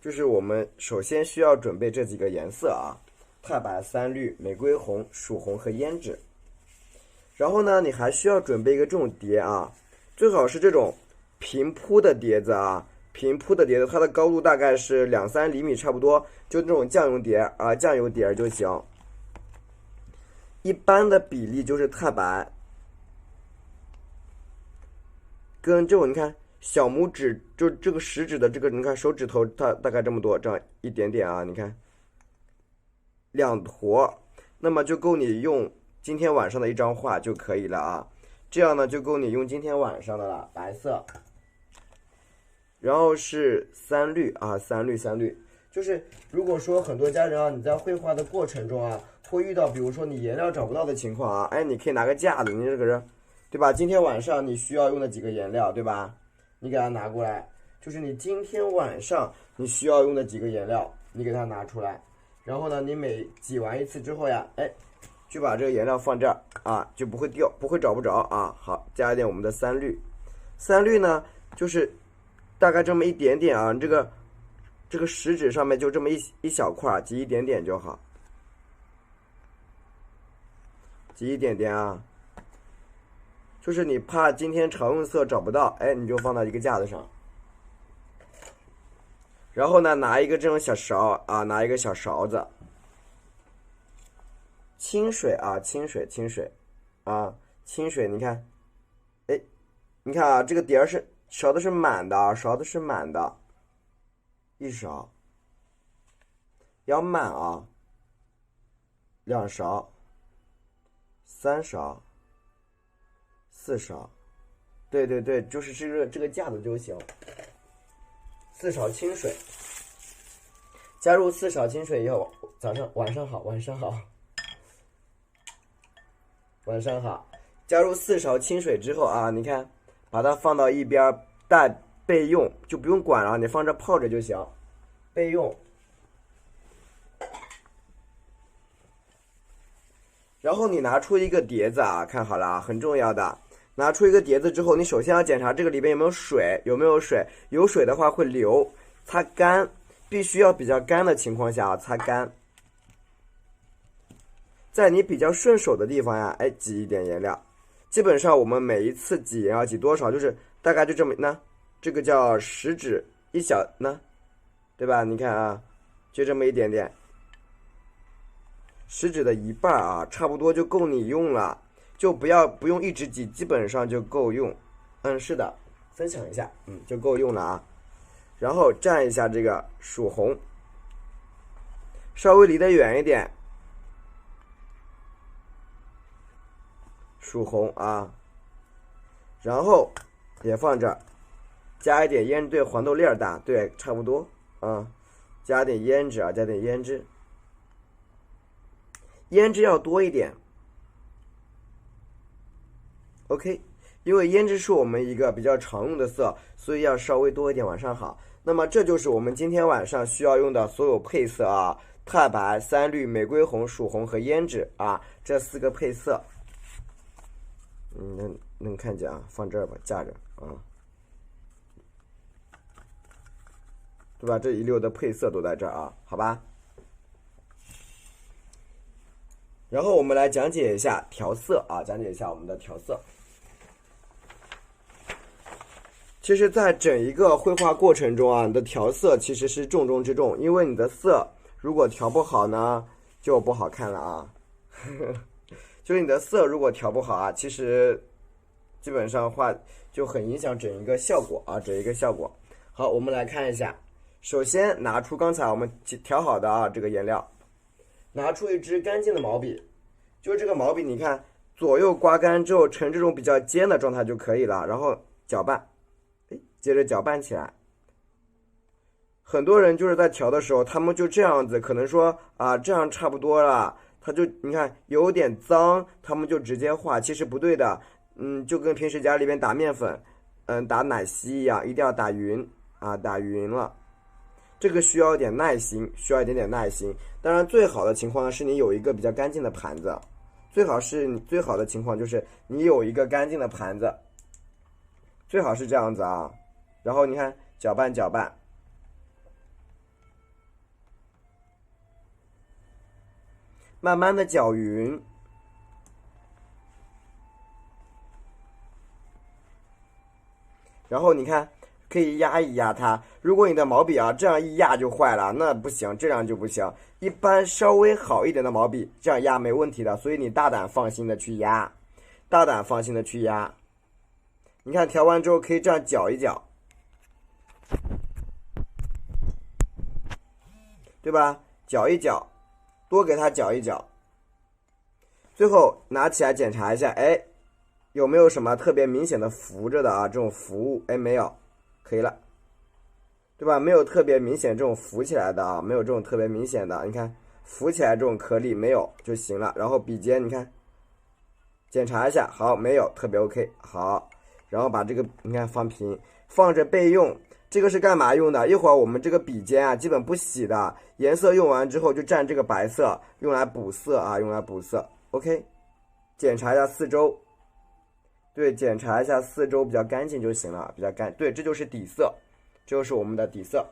就是我们首先需要准备这几个颜色啊，太白、三绿、玫瑰红、曙红和胭脂。然后呢，你还需要准备一个这种碟啊，最好是这种平铺的碟子啊，平铺的碟子，它的高度大概是2-3厘米差不多，就那种酱油碟啊，酱油碟就行。一般的比例就是太白跟这种你看小拇指，就这个食指的这个，你看手指头它大概这么多，这样一点点啊，你看2坨，那么就够你用今天晚上的一张画就可以了啊。这样呢就够你用今天晚上的了，白色。然后是三绿啊，三绿，就是如果说很多家人啊，你在绘画的过程中啊，会遇到比如说你颜料找不到的情况啊，哎，你可以拿个架子，你这个人，对吧？今天晚上你需要用的几个颜料，对吧？你给它拿过来，就是你今天晚上你需要用的几个颜料，你给它拿出来。然后呢，你每挤完一次之后呀，哎，就把这个颜料放这儿啊，就不会掉，不会找不着啊。好，加一点我们的三绿，三绿呢就是大概这么一点点啊，这个食指上面就这么一小块，挤一点点就好，挤一点点啊。就是你怕今天常用色找不到，哎，你就放到一个架子上。然后呢，拿一个这种小勺啊，拿一个小勺子，清水啊，清水啊，清水，你看，哎，你看啊，这个碟儿是勺的是满的啊，勺的是满的，一勺，要满啊，2勺，3勺，4勺，对对对，就是这个架子就行。4勺清水，加入4勺清水以后，晚上好，加入4勺清水之后啊，你看，把它放到一边备用，就不用管了，你放这泡着就行，备用。然后你拿出一个碟子啊，看好了啊，很重要的。拿出一个碟子之后，你首先要检查这个里边有没有水，有水的话会流，擦干，必须要比较干的情况下啊，擦干。在你比较顺手的地方呀，哎，挤一点颜料。基本上我们每一次挤颜料挤多少，就是大概就这么呢，这个叫食指一小呢，对吧？你看啊，就这么一点点，食指的一半啊，差不多就够你用了。就不用一直挤，基本上就够用。是的，分享一下，就够用了啊。然后蘸一下这个曙红，稍微离得远一点，曙红啊，然后也放这儿，加一点胭对，黄豆粒儿大，对，差不多啊，加点胭脂啊，加点胭脂，胭脂要多一点。OK， 因为胭脂是我们一个比较常用的色，所以要稍微多一点，晚上好。那么这就是我们今天晚上需要用的所有配色啊，太白、三绿、玫瑰红、曙红和胭脂啊，这4个配色。能看见啊？放这儿吧，架着啊，对吧？这一溜的配色都在这儿啊，好吧？然后我们来讲解一下调色啊，讲解一下我们的调色。其实在整一个绘画过程中啊，你的调色其实是重中之重，因为你的色如果调不好呢，就不好看了啊。就是你的色如果调不好啊，其实基本上画就很影响整一个效果啊，整一个效果。好，我们来看一下，首先拿出刚才我们调好的啊这个颜料，拿出一支干净的毛笔，就是这个毛笔，你看左右刮干之后呈这种比较尖的状态就可以了，然后搅拌。接着搅拌起来。很多人就是在调的时候，他们就这样子，可能说啊这样差不多了，他就你看有点脏，他们就直接画，其实不对的。就跟平时家里边打面粉，打奶昔一样，一定要打匀啊，打匀了。这个需要一点耐心，需要一点点耐心。当然，最好的情况呢是你有一个比较干净的盘子，最好的情况就是你有一个干净的盘子，最好是这样子啊。然后你看搅拌，慢慢的搅匀。然后你看，可以压一压它。如果你的毛笔啊这样一压就坏了，那不行，这样就不行。一般稍微好一点的毛笔，这样压没问题的。所以你大胆放心的去压，大胆放心的去压。你看调完之后可以这样搅一搅，对吧？搅一搅，多给它搅一搅。最后拿起来检查一下，哎，有没有什么特别明显的浮着的啊？这种浮物，哎，没有，可以了，对吧？没有特别明显这种浮起来的啊，没有这种特别明显的，你看浮起来这种颗粒没有就行了。然后笔尖你看，检查一下，好，没有，特别 OK， 好。然后把这个你看放平，放着备用。这个是干嘛用的？一会儿我们这个笔尖啊，基本不洗的，颜色用完之后就蘸这个白色，用来补色啊，用来补色。OK， 检查一下四周。对，检查一下四周比较干净就行了，比较干。对，这就是底色，这就是我们的底色。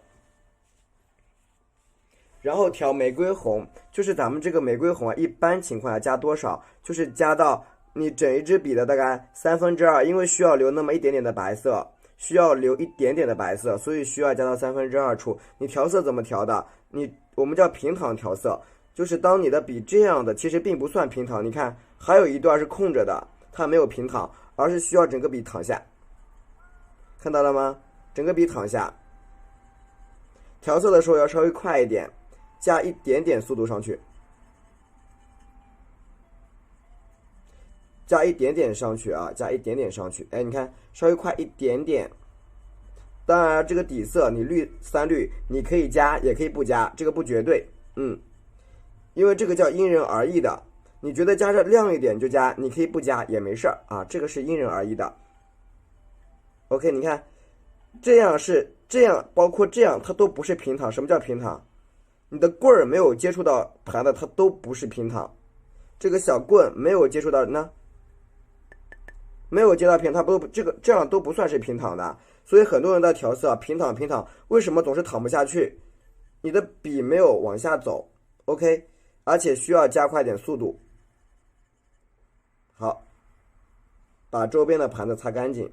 然后调玫瑰红，就是咱们这个玫瑰红啊，一般情况下加多少？就是加到你整一支笔的大概2/3，因为需要留那么一点点的白色，需要留一点点的白色，所以需要加到2/3处。你调色怎么调的？我们叫平躺调色，就是当你的笔这样的，其实并不算平躺。你看，还有一段是空着的，它没有平躺，而是需要整个笔躺下。看到了吗？整个笔躺下。调色的时候要稍微快一点，加一点点速度上去。加一点点上去啊，加一点点上去。哎，你看，稍微快一点点。当然，这个底色你3滤，你可以加，也可以不加，这个不绝对。因为这个叫因人而异的。你觉得加这亮一点就加，你可以不加也没事儿啊，这个是因人而异的。OK， 你看，这样是这样，包括这样，它都不是平躺。什么叫平躺？你的棍儿没有接触到盘的，它都不是平躺。这个小棍没有接触到呢？没有接到平，它不这样都不算是平躺的。所以很多人在调色平躺，为什么总是躺不下去？你的笔没有往下走 ，OK， 而且需要加快点速度。好，把周边的盘子擦干净，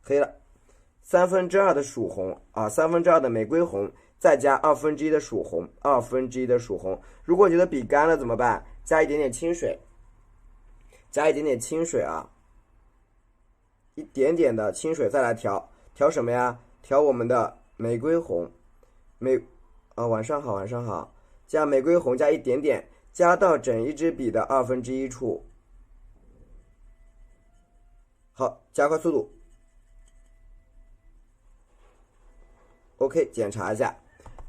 可以了。2/3的曙红啊，2/3的玫瑰红，再加1/2的曙红，1/2的曙红。如果觉得笔干了怎么办？加一点点清水，加一点点清水啊，一点点的清水再来调，调什么呀？调我们的玫瑰红，晚上好，晚上好，加玫瑰红，加一点点，加到整一支笔的1/2处。好，加快速度。OK， 检查一下，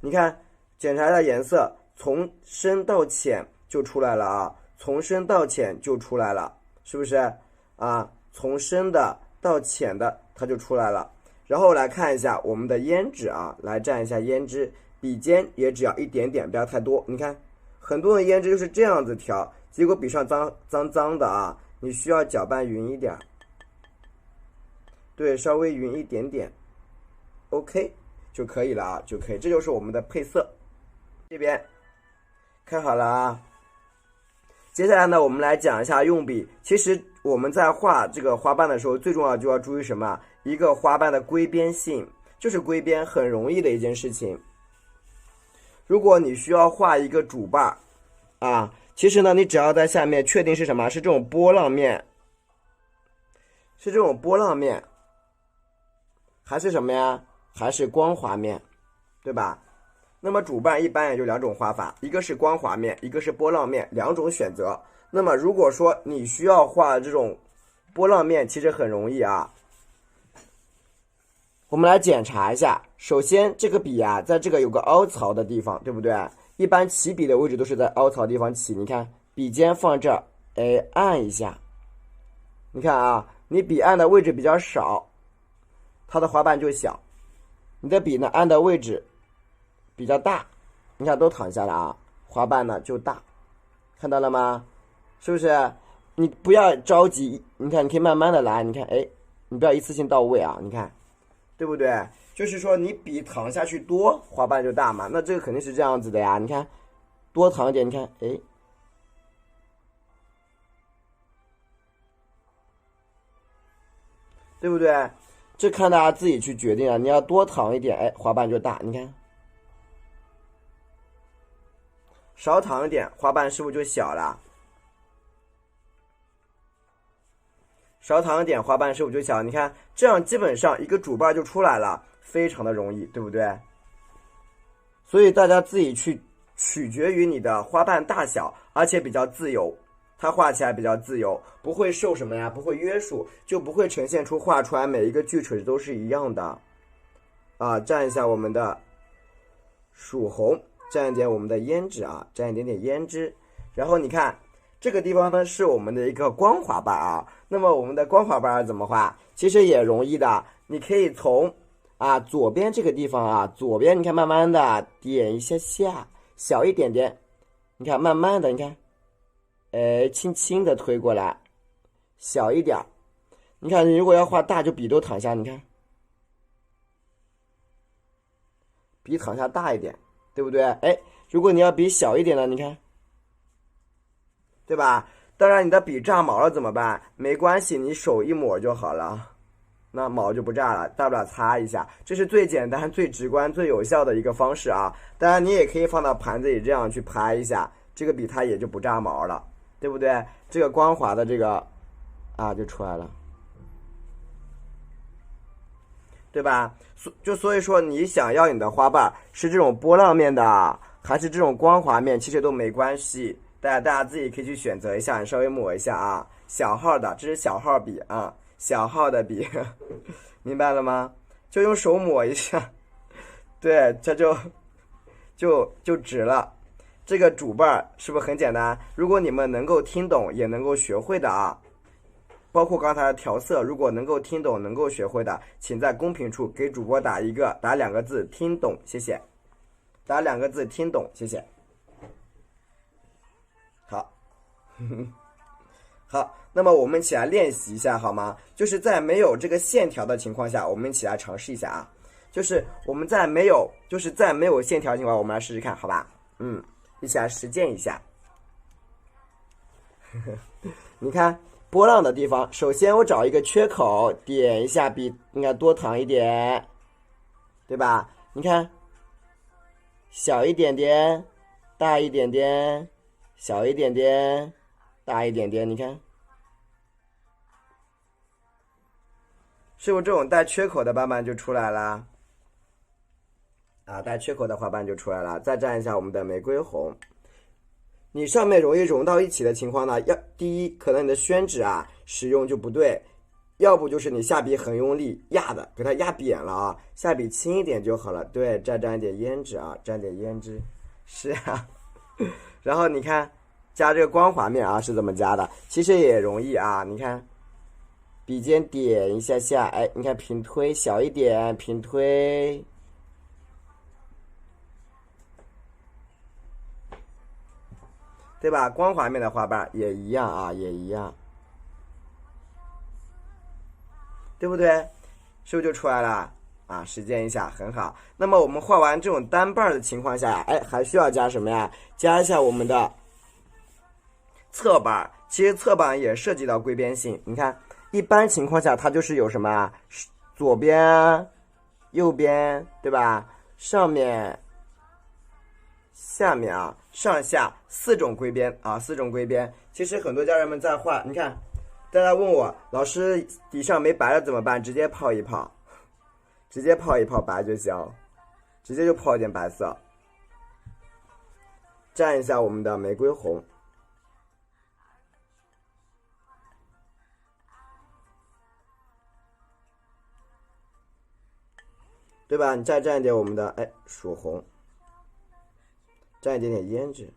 你看，检查一下颜色，从深到浅就出来了啊，从深到浅就出来了，是不是啊？从深的到浅的它就出来了。然后来看一下我们的胭脂啊，来蘸一下胭脂，笔尖也只要一点点，不要太多。你看，很多人胭脂就是这样子调，结果笔上脏的啊，你需要搅拌匀一点，对，稍微匀一点点 ，OK。就可以了啊，就可以，这就是我们的配色。这边看好了啊。接下来呢，我们来讲一下用笔。其实我们在画这个花瓣的时候，最重要就要注意什么？一个花瓣的归边性，就是归边很容易的一件事情。如果你需要画一个主瓣啊，其实呢，你只要在下面确定是什么，是这种波浪面，是这种波浪面，还是什么呀？还是光滑面，对吧？那么主瓣一般也就2种画法，一个是光滑面，一个是波浪面，2种选择。那么如果说你需要画这种波浪面，其实很容易啊。我们来检查一下，首先这个笔啊，在这个有个凹槽的地方，对不对？一般起笔的位置都是在凹槽地方起。你看笔尖放这儿，哎，按一下。你看啊，你笔按的位置比较少，它的花瓣就小。你的笔呢按的位置比较大，你看都躺下了啊，花瓣呢就大，看到了吗？是不是？你不要着急，你看你可以慢慢的来，你看，哎，你不要一次性到位啊，你看，对不对？就是说你笔躺下去多，花瓣就大嘛，那这个肯定是这样子的呀，你看多躺一点，你看，哎，对不对？这看大家自己去决定啊。你要多躺一点，哎，花瓣就大。你看，少躺一点，花瓣是不是就小了？少躺一点，花瓣是不是就小？你看，这样基本上一个主瓣就出来了，非常的容易，对不对？所以大家自己去取决于你的花瓣大小，而且比较自由，它画起来比较自由，不会受什么呀？不会约束，就不会呈现出画出来每一个锯齿都是一样的。啊，蘸一下我们的曙红，蘸一点我们的胭脂啊，蘸一点点胭脂。然后你看这个地方呢是我们的一个光滑瓣啊。那么我们的光滑瓣怎么画？其实也容易的，你可以从左边这个地方啊，左边你看慢慢的点一下下，小一点点，你看慢慢的，你看，轻轻的推过来，小一点。你看你如果要画大，就笔都躺下，你看，笔躺下大一点，对不对？哎，如果你要笔小一点的，你看，对吧？当然你的笔炸毛了怎么办？没关系，你手一抹就好了。那毛就不炸了，大不了擦一下，这是最简单、最直观、最有效的一个方式啊！当然，你也可以放到盘子里这样去拍一下，这个笔它也就不炸毛了，对不对？这个光滑的这个就出来了，对吧？所以说，你想要你的花瓣是这种波浪面的，还是这种光滑面，其实都没关系，大家自己可以去选择一下，你稍微抹一下啊，小号的，这是小号笔啊。小号的笔，明白了吗？就用手抹一下，对，这就直了。这个主瓣是不是很简单？如果你们能够听懂，也能够学会的啊，包括刚才的调色，如果能够听懂、能够学会的，请在公屏处给主播打2个字“听懂”，谢谢。打2个字“听懂”，谢谢。好。好，那么我们一起来练习一下好吗？就是在没有这个线条的情况下，我们一起来尝试一下啊。就是我们在没有线条的情况下，我们来试试看，好吧？一起来实践一下。你看波浪的地方，首先我找一个缺口，点一下笔，应该多躺一点，对吧？你看，小一点点，大一点点，小一点点。大一点点，你看，是不是这种带缺口的斑斑就出来了？带缺口的花瓣就出来了。再蘸一下我们的玫瑰红。你上面容易融到一起的情况呢，第一，可能你的宣纸使用就不对，要不就是你下笔很用力压的，给它压扁了啊，下笔轻一点就好了。对，再蘸一点胭脂啊，蘸点胭脂，是啊。然后你看。加这个光滑面是怎么加的？其实也容易啊，你看，笔尖点一下下，哎，你看平推小一点，平推，对吧？光滑面的花瓣也一样啊，也一样，对不对？是不是就出来了？实践一下很好。那么我们画完这种单瓣的情况下，哎，还需要加什么呀？加一下我们的侧瓣，其实侧瓣也涉及到归边性。你看，一般情况下它就是有什么左边、右边，对吧？上面、下面上下4种归边4种归边。其实很多家人们在画，你看，大家问我老师底上没白了怎么办？直接泡一泡，直接泡一泡白就行，直接就泡一点白色，蘸一下我们的玫瑰红。对吧？你再蘸一点我们的曙红，蘸一点点胭脂。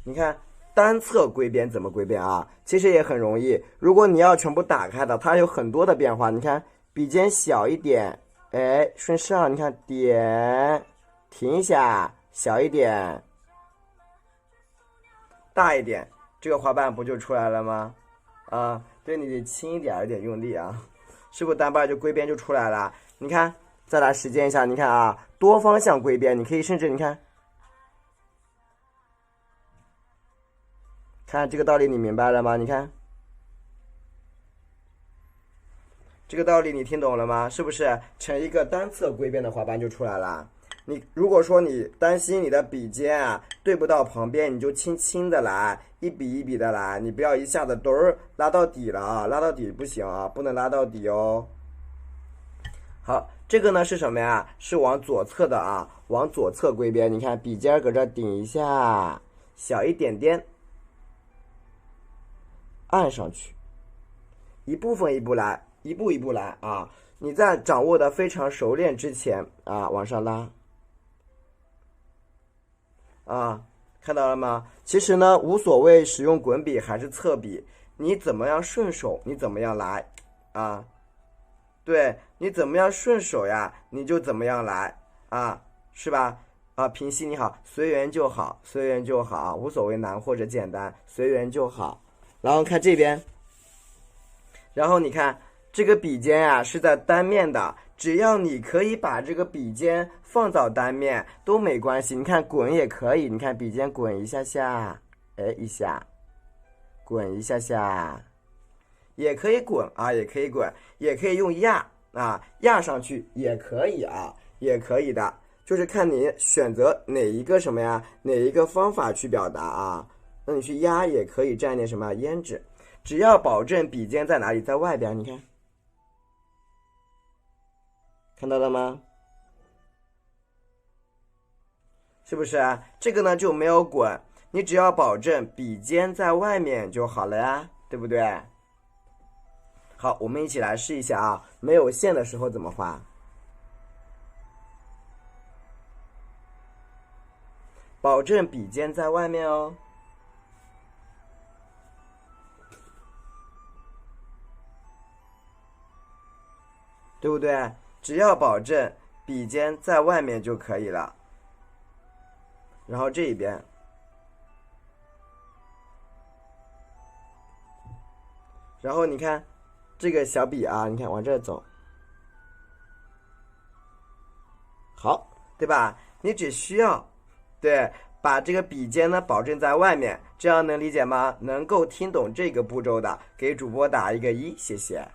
你看单侧归边怎么归边其实也很容易。如果你要全部打开的，它有很多的变化。你看笔尖小一点，顺上，你看点，停一下，小一点，大一点，这个花瓣不就出来了吗？对，你得轻一点，有点用力是不是单瓣就归边就出来了？你看。再来实践一下，你看多方向归边，你可以甚至你看，看这个道理你明白了吗？你看这个道理你听懂了吗？是不是成一个单侧归边的花瓣就出来了？你如果说你担心你的笔尖啊对不到旁边，你就轻轻的来，一笔一笔的来，你不要一下子墩儿拉到底了啊，拉到底不行啊，不能拉到底哦。好，这个呢是什么呀？是往左侧的啊，往左侧归边。你看笔尖搁这顶一下，小一点点，按上去，一部分一步来，一步一步来啊。你在掌握的非常熟练之前啊，往上拉。啊，看到了吗？其实呢，无所谓使用滚笔还是侧笔，你怎么样顺手，你怎么样来啊？对，你怎么样顺手呀，你就怎么样来啊，是吧？啊，平西你好，随缘就好，随缘就好，无所谓难或者简单，随缘就好。然后看这边，然后你看这个笔尖啊是在单面的，只要你可以把这个笔尖放到单面都没关系。你看滚也可以，你看笔尖滚一下下，哎一下，滚一下下，也可以滚啊，也可以滚，也可以用压啊，压上去也可以啊，也可以的，就是看你选择哪一个什么呀，哪一个方法去表达啊。那你去压也可以蘸点什么胭脂，只要保证笔尖在哪里，在外边，你看。看到了吗？是不是啊？这个呢就没有滚，你只要保证笔尖在外面就好了呀，对不对？好，我们一起来试一下啊，没有线的时候怎么画？保证笔尖在外面哦。对不对？只要保证笔尖在外面就可以了。然后这一边，然后你看这个小笔啊，你看往这走，好，对吧？你只需要对把这个笔尖呢保证在外面，这样能理解吗？能够听懂这个步骤的，给主播打一个1，谢谢。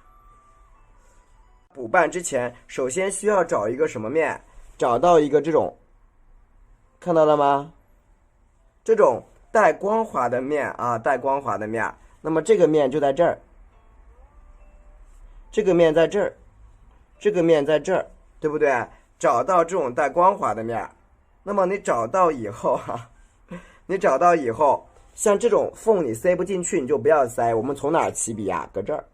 补办之前，首先需要找一个什么面？找到一个这种，看到了吗？这种带光滑的面啊，带光滑的面。那么这个面就在这儿，这个面在这儿，这个面在这儿，对不对？找到这种带光滑的面。那么你找到以后哈，你找到以后，像这种缝你塞不进去，你就不要塞。我们从哪儿起笔啊？搁这儿。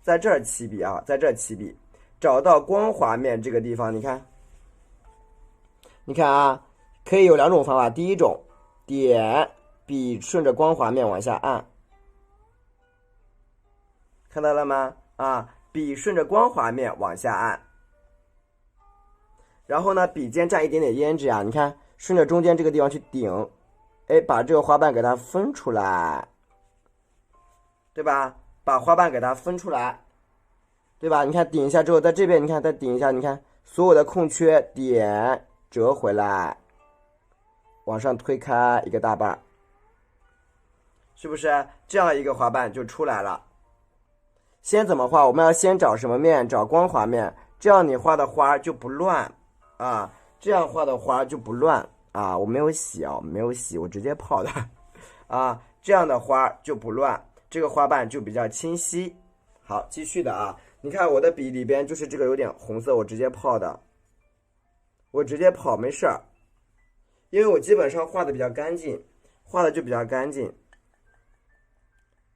在这儿起笔啊，在这儿起笔，找到光滑面这个地方，你看，你看啊，可以有2种方法。第一种，点笔顺着光滑面往下按，看到了吗？啊，笔顺着光滑面往下按，然后呢，笔尖蘸一点点胭脂啊，你看，顺着中间这个地方去顶，哎，把这个花瓣给它分出来，对吧？把花瓣给它分出来，对吧？你看顶一下之后，在这边你看再顶一下，你看所有的空缺点折回来，往上推开一个大瓣，是不是这样一个花瓣就出来了？先怎么画？我们要先找什么面？找光滑面，这样你画的花就不乱啊，这样画的花就不乱啊。我没有洗啊，没有洗，我直接泡的啊，这样的花就不乱。这个花瓣就比较清晰。好，继续的啊，你看我的笔里边就是这个有点红色，我直接泡的，我直接泡没事儿，因为我基本上画的比较干净，画的就比较干净。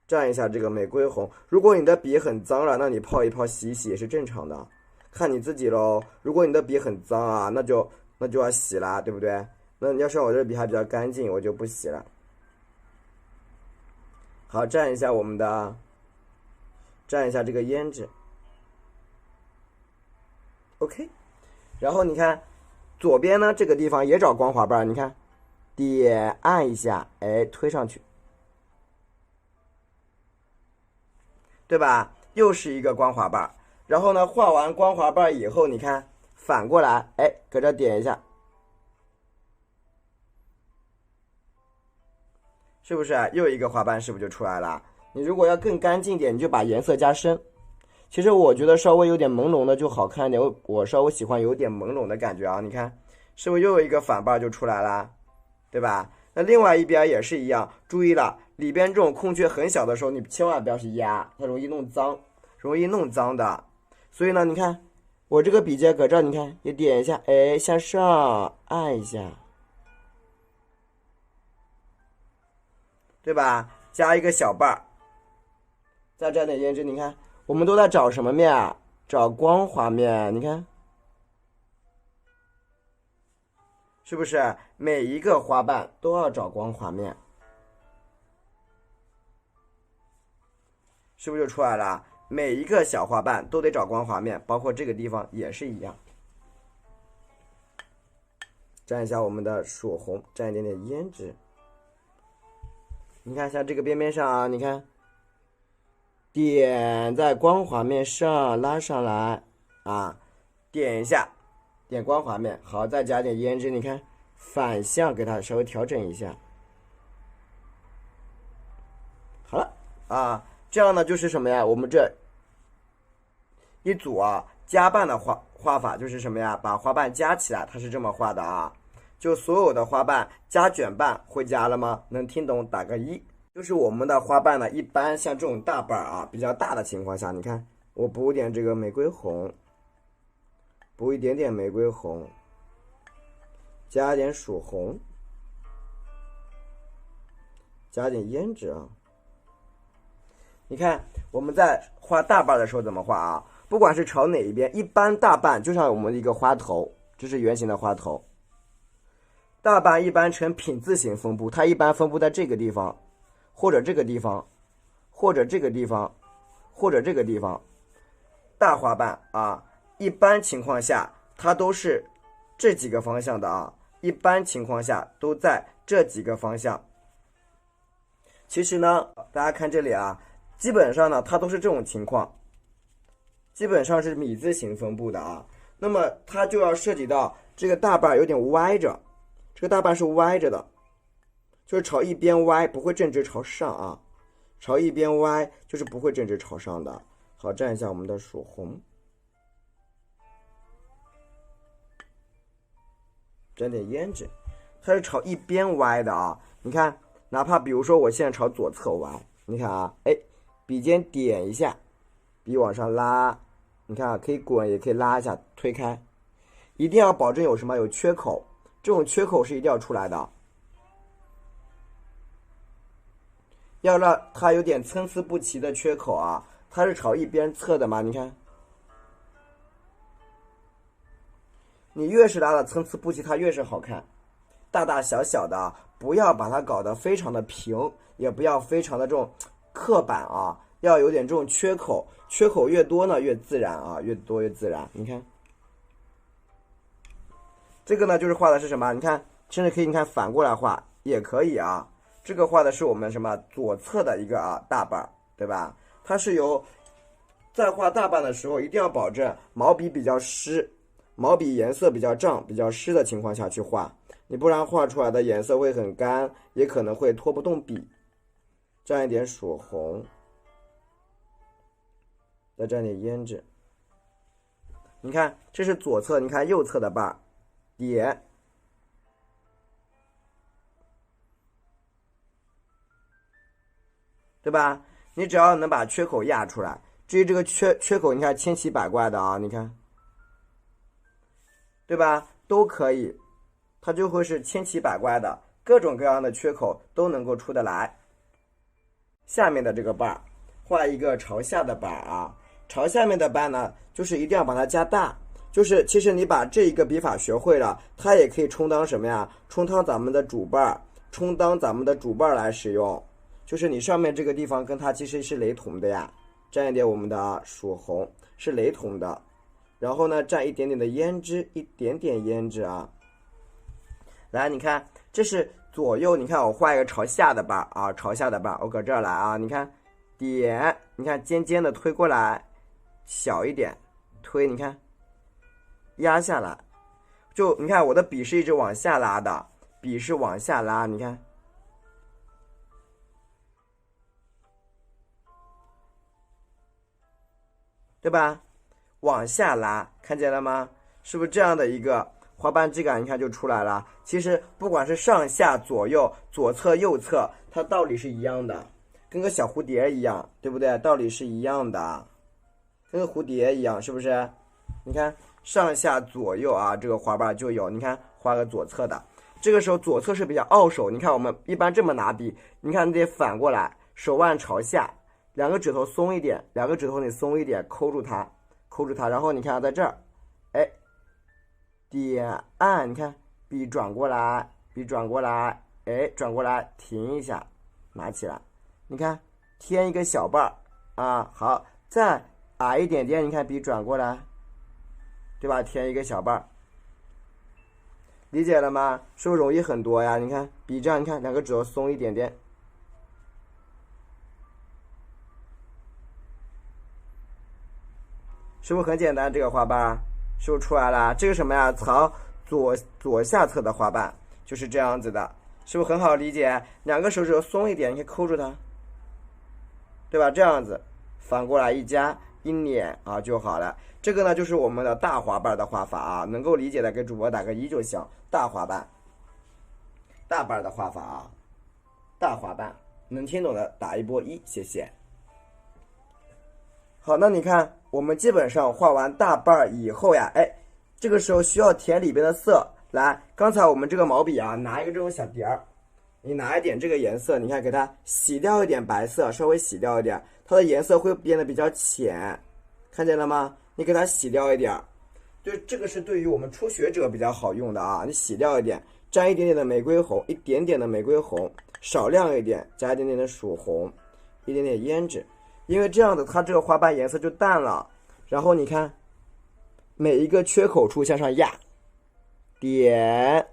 蘸一下这个玫瑰红，如果你的笔很脏了，那你泡一泡洗一洗也是正常的，看你自己咯。如果你的笔很脏啊，那就要洗啦，对不对？那要是我这笔还比较干净，我就不洗了。好，蘸一下这个胭脂 ，OK。然后你看左边呢，这个地方也找光滑瓣，你看点按一下，哎，推上去，对吧？又是一个光滑瓣。然后呢，画完光滑瓣以后，你看反过来，哎，搁这点一下，是不是又一个花瓣是不是就出来了？你如果要更干净点，你就把颜色加深。其实我觉得稍微有点朦胧的就好看一点，我稍微喜欢有点朦胧的感觉啊。你看，是不是又有一个反瓣就出来了，对吧？那另外一边也是一样，注意了，里边这种空缺很小的时候，你千万不要去压，它容易弄脏，容易弄脏的。所以呢，你看我这个笔尖搁这儿，你看也点一下，哎，向上按一下，对吧？加一个小瓣儿，再沾点胭脂，你看我们都在找什么面啊？找光滑面，你看是不是？每一个花瓣都要找光滑面，是不是就出来了？每一个小花瓣都得找光滑面，包括这个地方也是一样。蘸一下我们的曙红，蘸一点点胭脂。你看像这个边边上啊，你看点在光滑面上拉上来啊，点一下，点光滑面，好，再加点胭脂，你看反向给它稍微调整一下。好了啊，这样呢就是什么呀？我们这一组啊加瓣的画法就是什么呀？把花瓣加起来，它是这么画的啊。就所有的花瓣加卷瓣会加了吗？能听懂打个1。就是我们的花瓣呢，一般像这种大瓣啊，比较大的情况下，你看我补点这个玫瑰红，补一点点玫瑰红，加点曙红，加点胭脂啊。你看我们在画大瓣的时候怎么画啊？不管是朝哪一边，一般大瓣就像我们的一个花头，这是圆形的花头。大瓣一般呈品字形分布，它一般分布在这个地方，或者这个地方，或者这个地方，或者这个地方。大花瓣啊，一般情况下它都是这几个方向的啊，一般情况下都在这几个方向。其实呢，大家看这里啊，基本上呢它都是这种情况，基本上是米字形分布的啊。那么它就要涉及到这个大瓣有点歪着。这个大瓣是歪着的，就是朝一边歪，不会正直朝上啊。朝一边歪就是不会正直朝上的。好，蘸一下我们的曙红，沾点胭脂，它是朝一边歪的啊。你看，哪怕比如说我现在朝左侧歪，你看啊，哎，笔尖点一下，笔往上拉，你看啊，可以滚也可以拉一下，推开，一定要保证有什么？有缺口。这种缺口是一定要出来的，要让它有点参差不齐的缺口啊。它是朝一边侧的嘛，你看，你越是拉的参差不齐，它越是好看。大大小小的，不要把它搞得非常的平，也不要非常的这种刻板啊，要有点这种缺口，缺口越多呢越自然啊，越多越自然。你看。这个呢，就是画的是什么？你看，甚至可以你看反过来画也可以啊。这个画的是我们什么左侧的一个大瓣，对吧？它是由在画大瓣的时候，一定要保证毛笔比较湿，毛笔颜色比较胀、比较湿的情况下去画，你不然画出来的颜色会很干，也可能会拖不动笔。蘸一点曙红，再蘸点胭脂。你看，这是左侧，你看右侧的瓣。点，对吧？你只要能把缺口压出来，至于这个缺口，你看千奇百怪的啊，你看，对吧？都可以，它就会是千奇百怪的，各种各样的缺口都能够出得来。下面的这个瓣，画一个朝下的瓣啊，朝下面的瓣呢，就是一定要把它加大。就是其实你把这一个笔法学会了，它也可以充当什么呀？充当咱们的主瓣，充当咱们的主瓣来使用。就是你上面这个地方跟它其实是雷同的呀。蘸一点我们的曙红是雷同的，然后呢蘸一点点的胭脂，一点点胭脂啊。来，你看这是左右，你看我画一个朝下的瓣啊，朝下的瓣，我搁这儿来啊，你看点，你看尖尖的推过来，小一点推，你看。压下来，就你看我的笔是一直往下拉的，笔是往下拉，你看，对吧？往下拉，看见了吗？是不是这样的一个花瓣质感？你看就出来了。其实不管是上下左右、左侧右侧，它道理是一样的，跟个小蝴蝶一样，对不对？道理是一样的，跟个蝴蝶一样，是不是？你看上下左右啊，这个花瓣就有，你看画个左侧的。这个时候左侧是比较傲手，你看我们一般这么拿笔，你看你得反过来，手腕朝下，两个指头松一点，两个指头你松一点，抠住它，抠住它，然后你看在这儿，哎，点按，你看笔转过来，笔转过来，哎，转过来，停一下，拿起来，你看添一个小瓣儿啊，好，再矮一点点，你看笔转过来，对吧？添一个小瓣儿。理解了吗？是不是容易很多呀？你看笔这样，你看两个指头松一点点，是不是很简单？这个花瓣是不是出来了？这个什么呀？藏左下侧的花瓣就是这样子的，是不是很好理解？两个手指头松一点，你可以抠住它，对吧？这样子反过来一夹一捻啊就好了。这个呢就是我们的大花瓣的画法啊，能够理解的给主播打个1就行。大花瓣，大瓣的画法啊，大花瓣，能听懂的打一波1，谢谢。好，那你看我们基本上画完大瓣以后呀，哎，这个时候需要填里边的色。来，刚才我们这个毛笔啊，拿一个这种小碟儿，你拿一点这个颜色，你看给它洗掉一点白色，稍微洗掉一点，它的颜色会变得比较浅，看见了吗？你给它洗掉一点。对，这个是对于我们初学者比较好用的啊，你洗掉一点，沾一点点的玫瑰红，一点点的玫瑰红，少量一点，加一点点的曙红，一点点胭脂，因为这样子它这个花瓣颜色就淡了。然后你看，每一个缺口处向上压，点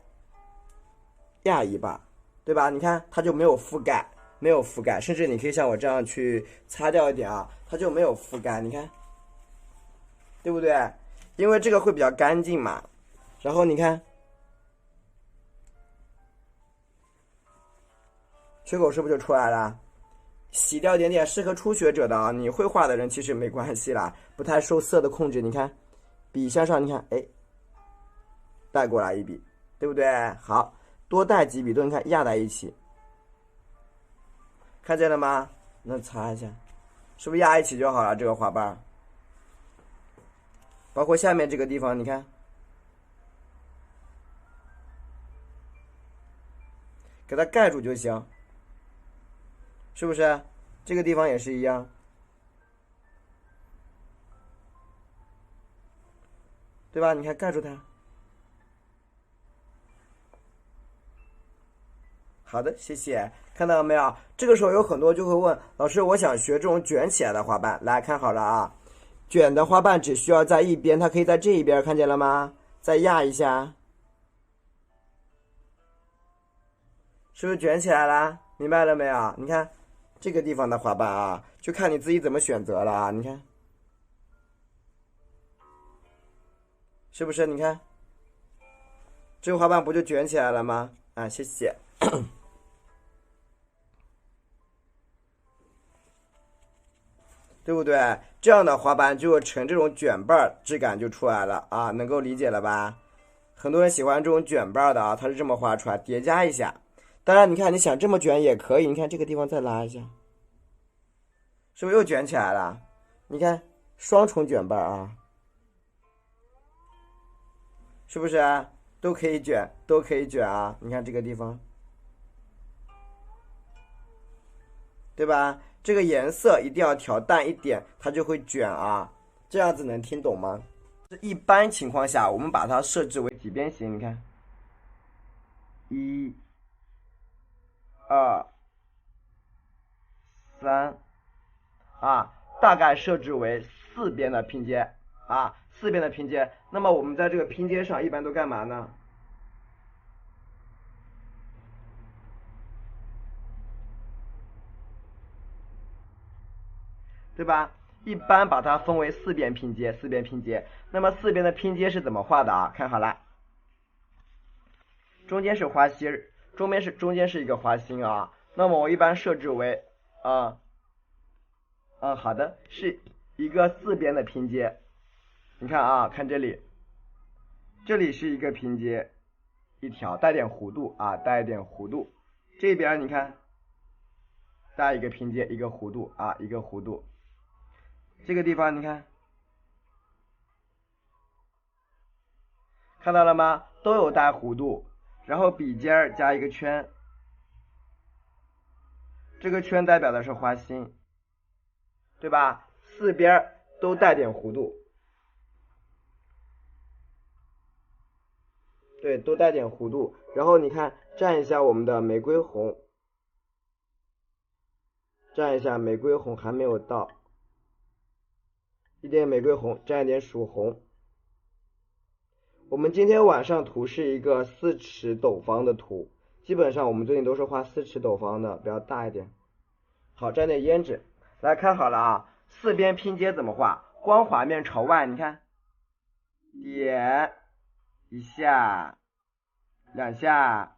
压一把，对吧？你看它就没有覆盖，没有覆盖，甚至你可以像我这样去擦掉一点啊，它就没有覆盖，你看，对不对？因为这个会比较干净嘛，然后你看缺口是不是就出来了？洗掉一点点，适合初学者的啊，你会画的人其实没关系啦，不太受色的控制。你看笔向上，你看哎，带过来一笔，对不对？好，多带几笔都你看压在一起，看见了吗？那擦一下，是不是压一起就好了？这个花瓣包括下面这个地方，你看，给它盖住就行，是不是？这个地方也是一样，对吧？你看盖住它。好的，谢谢。看到没有？这个时候有很多就会问老师，我想学这种卷起来的花瓣。来看好了啊，卷的花瓣只需要在一边，它可以在这一边，看见了吗？再压一下，是不是卷起来了？明白了没有？你看这个地方的花瓣啊，就看你自己怎么选择了啊。你看，是不是？你看这个花瓣不就卷起来了吗？啊，谢谢。对不对？这样的花瓣就成这种卷瓣质感就出来了啊，能够理解了吧？很多人喜欢这种卷瓣的啊，它是这么画出来，叠加一下。当然，你看你想这么卷也可以，你看这个地方再拉一下，是不是又卷起来了？你看双重卷瓣啊，是不是啊？都可以卷，都可以卷啊！你看这个地方，对吧？这个颜色一定要调淡一点，它就会卷啊。这样子能听懂吗？一般情况下，我们把它设置为几边形？你看，1、2、3啊，大概设置为4边的拼接啊，4边的拼接。那么我们在这个拼接上一般都干嘛呢？对吧？一般把它分为4边拼接，4边拼接。那么4边的拼接是怎么画的啊？看好了，中间是花心，中间是一个花心啊。那么我一般设置为好的，是一个四边的拼接。你看啊，看这里，这里是一个拼接，一条带点弧度啊，带一点弧度。这边你看，带一个拼接，一个弧度啊，一个弧度。这个地方你看，看到了吗？都有带弧度，然后笔尖加一个圈，这个圈代表的是花心，对吧？四边都带点弧度，对，都带点弧度。然后你看，蘸一下我们的玫瑰红，蘸一下玫瑰红还没有到，一点玫瑰红，蘸一点曙红。我们今天晚上图是一个4尺斗方的图，基本上我们最近都是画4尺斗方的，比较大一点。好，蘸点胭脂，来看好了啊，四边拼接怎么画？光滑面朝外，你看，点一下，两下，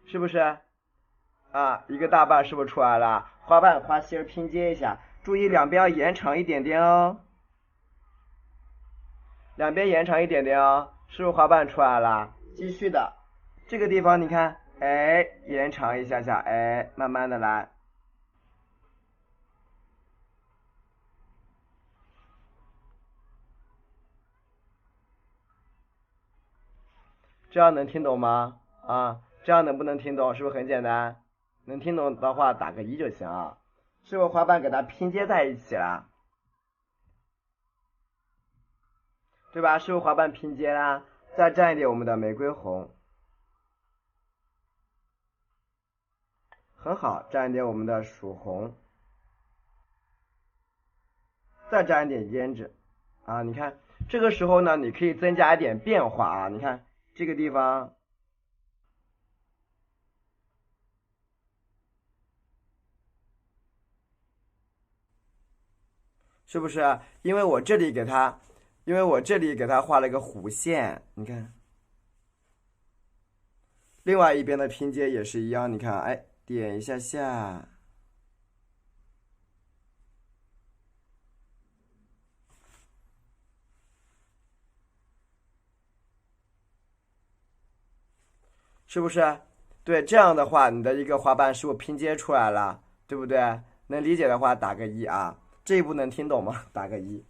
是不是？啊，一个大瓣是不是出来了？花瓣花心拼接一下，注意两边要延长一点点哦。两边延长一点点哦，是不是花瓣出来了？继续的，这个地方你看，哎，延长一下下，哎，慢慢的来。这样能听懂吗？啊，这样能不能听懂？是不是很简单？能听懂的话打个1就行啊。是不是花瓣给它拼接在一起了？对吧？是不是花瓣拼接啦？再蘸一点我们的玫瑰红，很好，蘸一点我们的曙红，再蘸一点胭脂啊。你看这个时候呢，你可以增加一点变化啊。你看这个地方。是不是？因为我这里给它画了一个弧线，你看，另外一边的拼接也是一样，你看，哎，点一下下，是不是？对，这样的话，你的一个花瓣是不是拼接出来了？对不对？能理解的话打个1啊。这一步能听懂吗？打个1。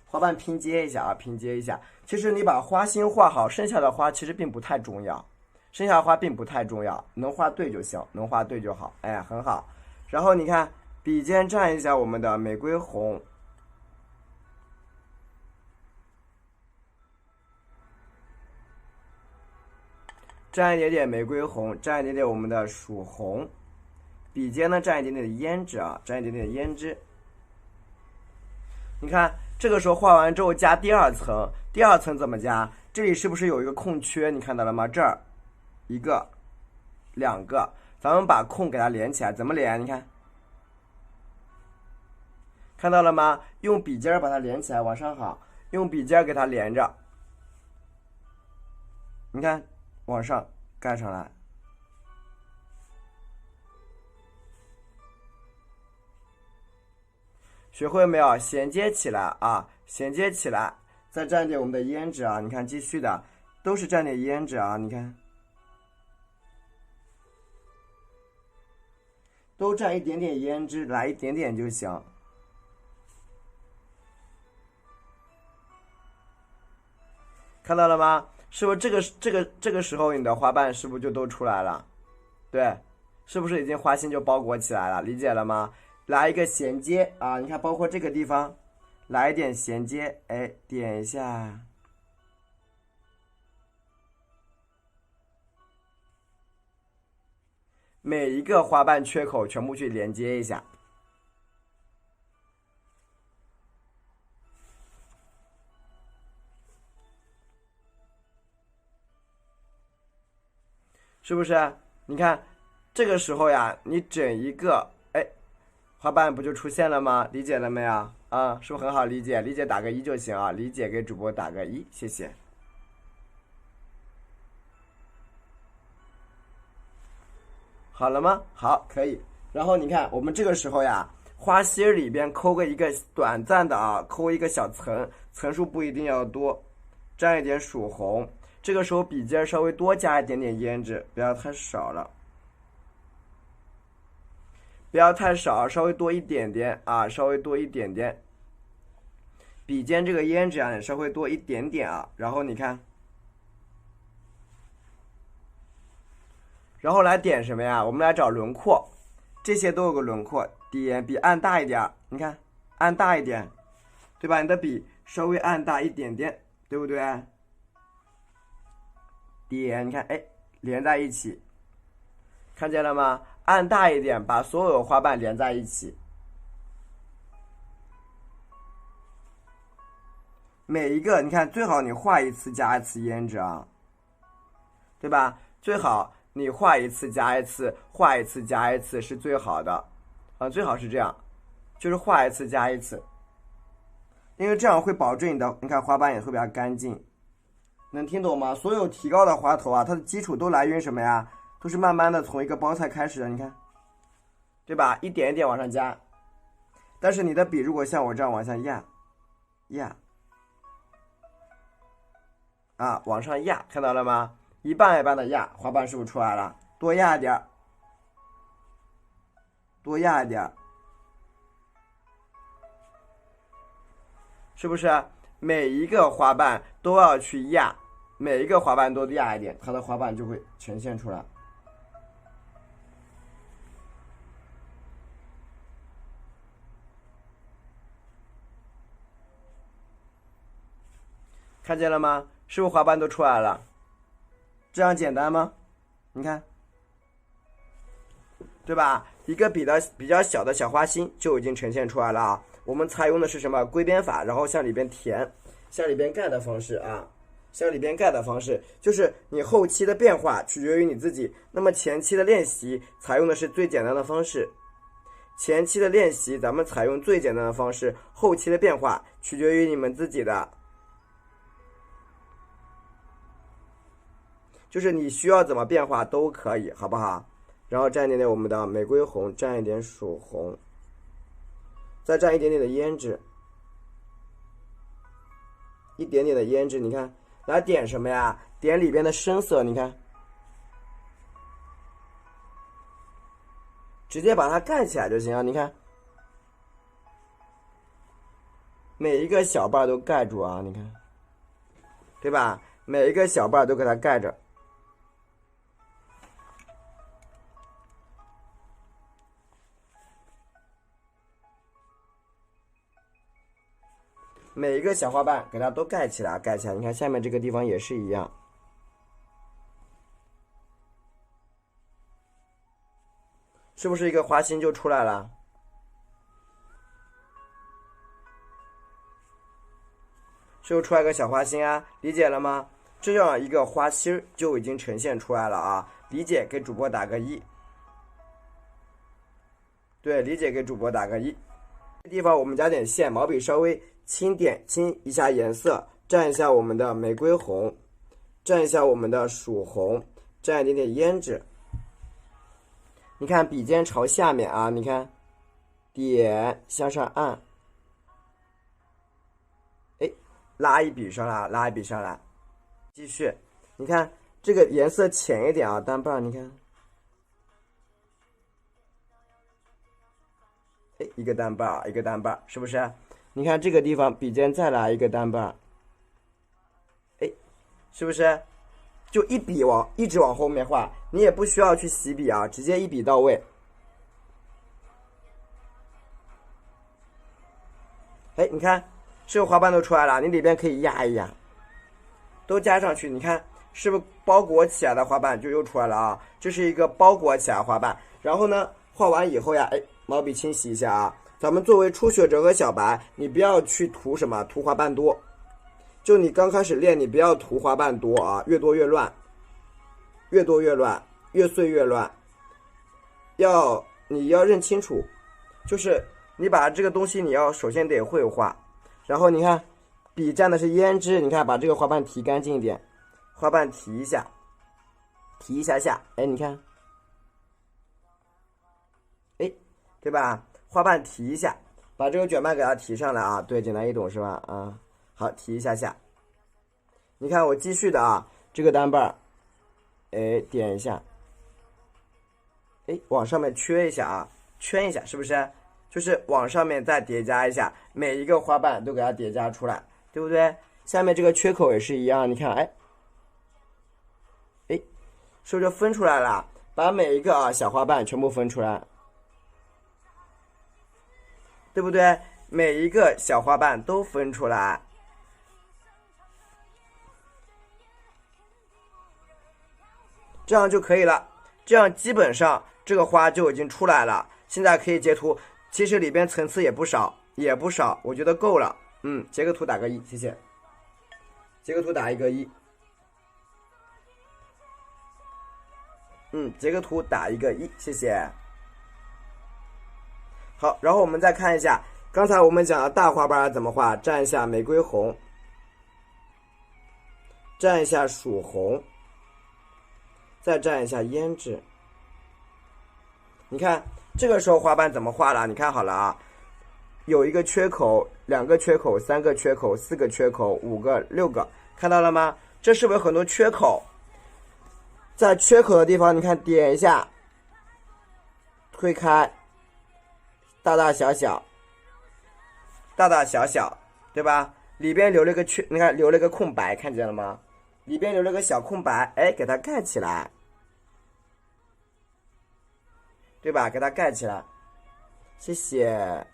花瓣拼接一下啊，拼接一下。其实你把花心画好，剩下的花其实并不太重要，剩下的花并不太重要，能画对就行，能画对就好。哎，很好。然后你看，笔尖蘸一下我们的玫瑰红，蘸一点点玫瑰红，蘸一点点我们的曙红，笔尖呢蘸一点点的胭脂啊，蘸一点点的胭脂。你看，这个时候画完之后加第二层，第二层怎么加？这里是不是有一个空缺？你看到了吗？这儿一个、2个，咱们把空给它连起来，怎么连？你看，看到了吗？用笔尖把它连起来，往上好，用笔尖给它连着。你看，往上盖上来。学会没有？衔接起来啊，衔接起来，再蘸点我们的胭脂啊！你看，继续的都是蘸点胭脂啊！你看，都蘸一点点胭脂，来一点点就行。看到了吗？是不是这个时候你的花瓣是不是就都出来了？对，是不是已经花心就包裹起来了？理解了吗？来一个衔接啊！你看，包括这个地方，来一点衔接，哎，点一下，每一个花瓣缺口全部去连接一下，是不是？你看，这个时候呀，你整一个，哎，花瓣不就出现了吗？理解了没有？啊，是不是很好理解？理解打个1就行啊，理解给主播打个1，谢谢。好了吗？好，可以。然后你看，我们这个时候呀，花心里边抠一个短暂的啊，抠一个小层，层数不一定要多，沾一点曙红。这个时候笔尖稍微多加一点点胭脂，不要太少了，不要太少，稍微多一点点啊，稍微多一点点。笔尖这个胭脂啊，稍微多一点点啊。然后你看，然后来点什么呀？我们来找轮廓，这些都有个轮廓，点笔按大一点，你看按大一点，对吧？你的笔稍微按大一点点，对不对？点，你看，哎，连在一起，看见了吗？按大一点，把所有花瓣连在一起。每一个，你看，最好你画一次加一次胭脂啊，对吧？最好你画一次加一次，画一次加一次是最好的啊，最好是这样，就是画一次加一次，因为这样会保证你的，你看花瓣也会比较干净。能听懂吗？所有提高的花头啊，它的基础都来源于什么呀？都是慢慢的从一个包菜开始的，你看，对吧？一点一点往上加。但是你的笔如果像我这样往下压，啊，往上压，看到了吗？一半一半的压，花瓣是不是出来了？多压一点，多压一点，是不是？每一个花瓣都要去压，每一个花瓣都压一点，它的花瓣就会呈现出来。看见了吗？是不是花瓣都出来了？这样简单吗？你看，对吧？一个比较小的小花心就已经呈现出来了啊。我们采用的是什么归边法，然后向里边填，向里边盖的方式啊，向里边盖的方式，就是你后期的变化取决于你自己。那么前期的练习采用的是最简单的方式，前期的练习咱们采用最简单的方式，后期的变化取决于你们自己的，就是你需要怎么变化都可以，好不好？然后蘸一点点我们的玫瑰红，蘸一点曙红，再蘸一点点的胭脂，一点点的胭脂，你看，来点什么呀？点里边的深色，你看，直接把它盖起来就行啊！你看，每一个小瓣都盖住啊！你看，对吧？每一个小瓣都给它盖着。每一个小花瓣给它都盖起来，盖起来。你看下面这个地方也是一样，是不是一个花心就出来了？是不是出来个小花心啊？理解了吗？这样一个花心就已经呈现出来了啊！理解给主播打个1。对，理解给主播打个1。这地方我们加点线，毛笔稍微轻一下颜色，蘸一下我们的玫瑰红，蘸一下我们的曙红，蘸一点点胭脂。你看笔尖朝下面啊，你看，点向上按，哎，拉一笔上来，拉一笔上来，继续。你看这个颜色浅一点啊，单瓣，你看。哎，一个单瓣，一个单瓣，是不是？你看这个地方，笔尖再来一个单瓣，哎，是不是？就一笔一直往后面画，你也不需要去洗笔啊，直接一笔到位。哎，你看，是不是花瓣都出来了？你里边可以压一压，都加上去，你看是不是包裹起来的花瓣就又出来了啊？这是一个包裹起来花瓣。然后呢，画完以后呀，哎。毛笔清洗一下啊！咱们作为初学者和小白，你不要去涂什么涂花瓣多，就你刚开始练，你不要涂花瓣多啊，越多越乱，越多越乱，越碎越乱。你要认清楚，就是你把这个东西你要首先得会画，然后你看笔蘸的是胭脂，你看把这个花瓣提干净一点，花瓣提一下，提一下下，哎，你看。对吧？花瓣提一下，把这个卷瓣给它提上来啊，对，简单易懂是吧？啊，好，提一下下。你看我继续的啊，这个单瓣儿，哎，点一下，哎，往上面缺一下啊，圈一下，是不是？就是往上面再叠加一下，每一个花瓣都给它叠加出来，对不对？下面这个缺口也是一样，你看，哎，是不是就分出来了？把每一个啊小花瓣全部分出来，对不对？每一个小花瓣都分出来，这样就可以了。这样基本上这个花就已经出来了。现在可以截图，其实里边层次也不少，我觉得够了。截个图打个1，谢谢。截个图打一个1。截个图打一个1，谢谢。好，然后我们再看一下，刚才我们讲的大花瓣怎么画，蘸一下玫瑰红，蘸一下曙红，再蘸一下胭脂。你看这个时候花瓣怎么画了？你看好了啊，有一个缺口，2个缺口，3个缺口，4个缺口，5个，6个，看到了吗？这是不是有很多缺口？在缺口的地方，你看点一下，推开，大大小小，对吧？里边留了个缺，你看留了个空白，看见了吗？里边留了个小空白，哎，给它盖起来，对吧？给它盖起来，谢谢。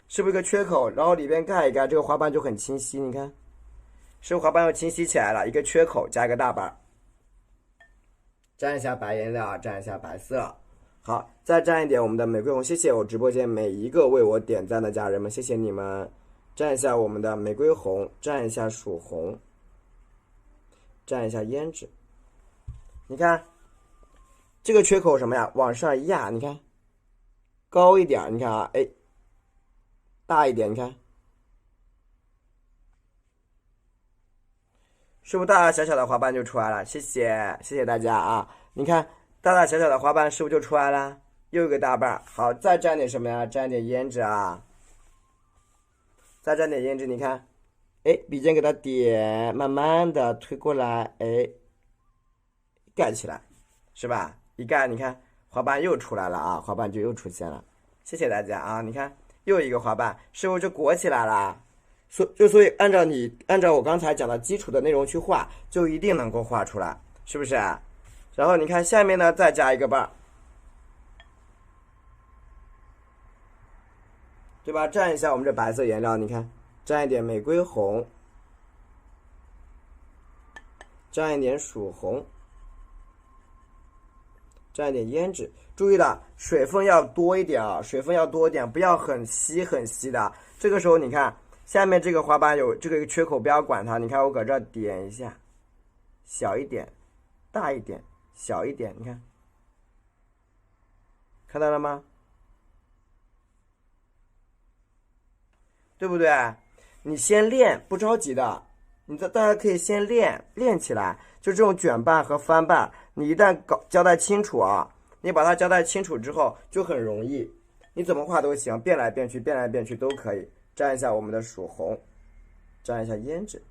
是不是一个缺口？然后里边盖一盖，这个花瓣就很清晰。你看，是不是花瓣又清晰起来了？一个缺口加一个大瓣，蘸一下白颜料，蘸一下白色。好，再蘸一点我们的玫瑰红。谢谢我直播间每一个为我点赞的家人们，谢谢你们。蘸一下我们的玫瑰红，蘸一下曙红，蘸一下胭脂。你看这个缺口什么呀？往上压，你看高一点，你看啊，哎，大一点，你看是不是大大小小的花瓣就出来了？谢谢，谢谢大家啊！你看大大小小的花瓣是不是就出来了？又一个大瓣，好，再蘸点什么呀？蘸点胭脂啊，再蘸点胭脂，你看，哎，笔尖给它点，慢慢的推过来，哎，盖起来，是吧？一盖，你看花瓣又出来了啊，花瓣就又出现了。谢谢大家啊！你看又一个花瓣，是不是就裹起来了？所以按照我刚才讲的基础的内容去画，就一定能够画出来，是不是？然后你看下面呢，再加一个瓣，对吧？蘸一下我们这白色颜料，你看，蘸一点玫瑰红，蘸一点曙红，蘸一点胭脂。注意了，水分要多一点啊，水分要多一点，不要很稀很稀的。这个时候你看。下面这个花瓣有这个缺口，不要管它。你看我搁这儿点一下，小一点，大一点，小一点，你看，看到了吗？对不对？你先练，不着急的。大家可以先练起来。就这种卷瓣和翻瓣，你一旦交代清楚啊，你把它交代清楚之后，就很容易。你怎么画都行，变来变去都可以。蘸一下我们的曙红，蘸一下胭脂。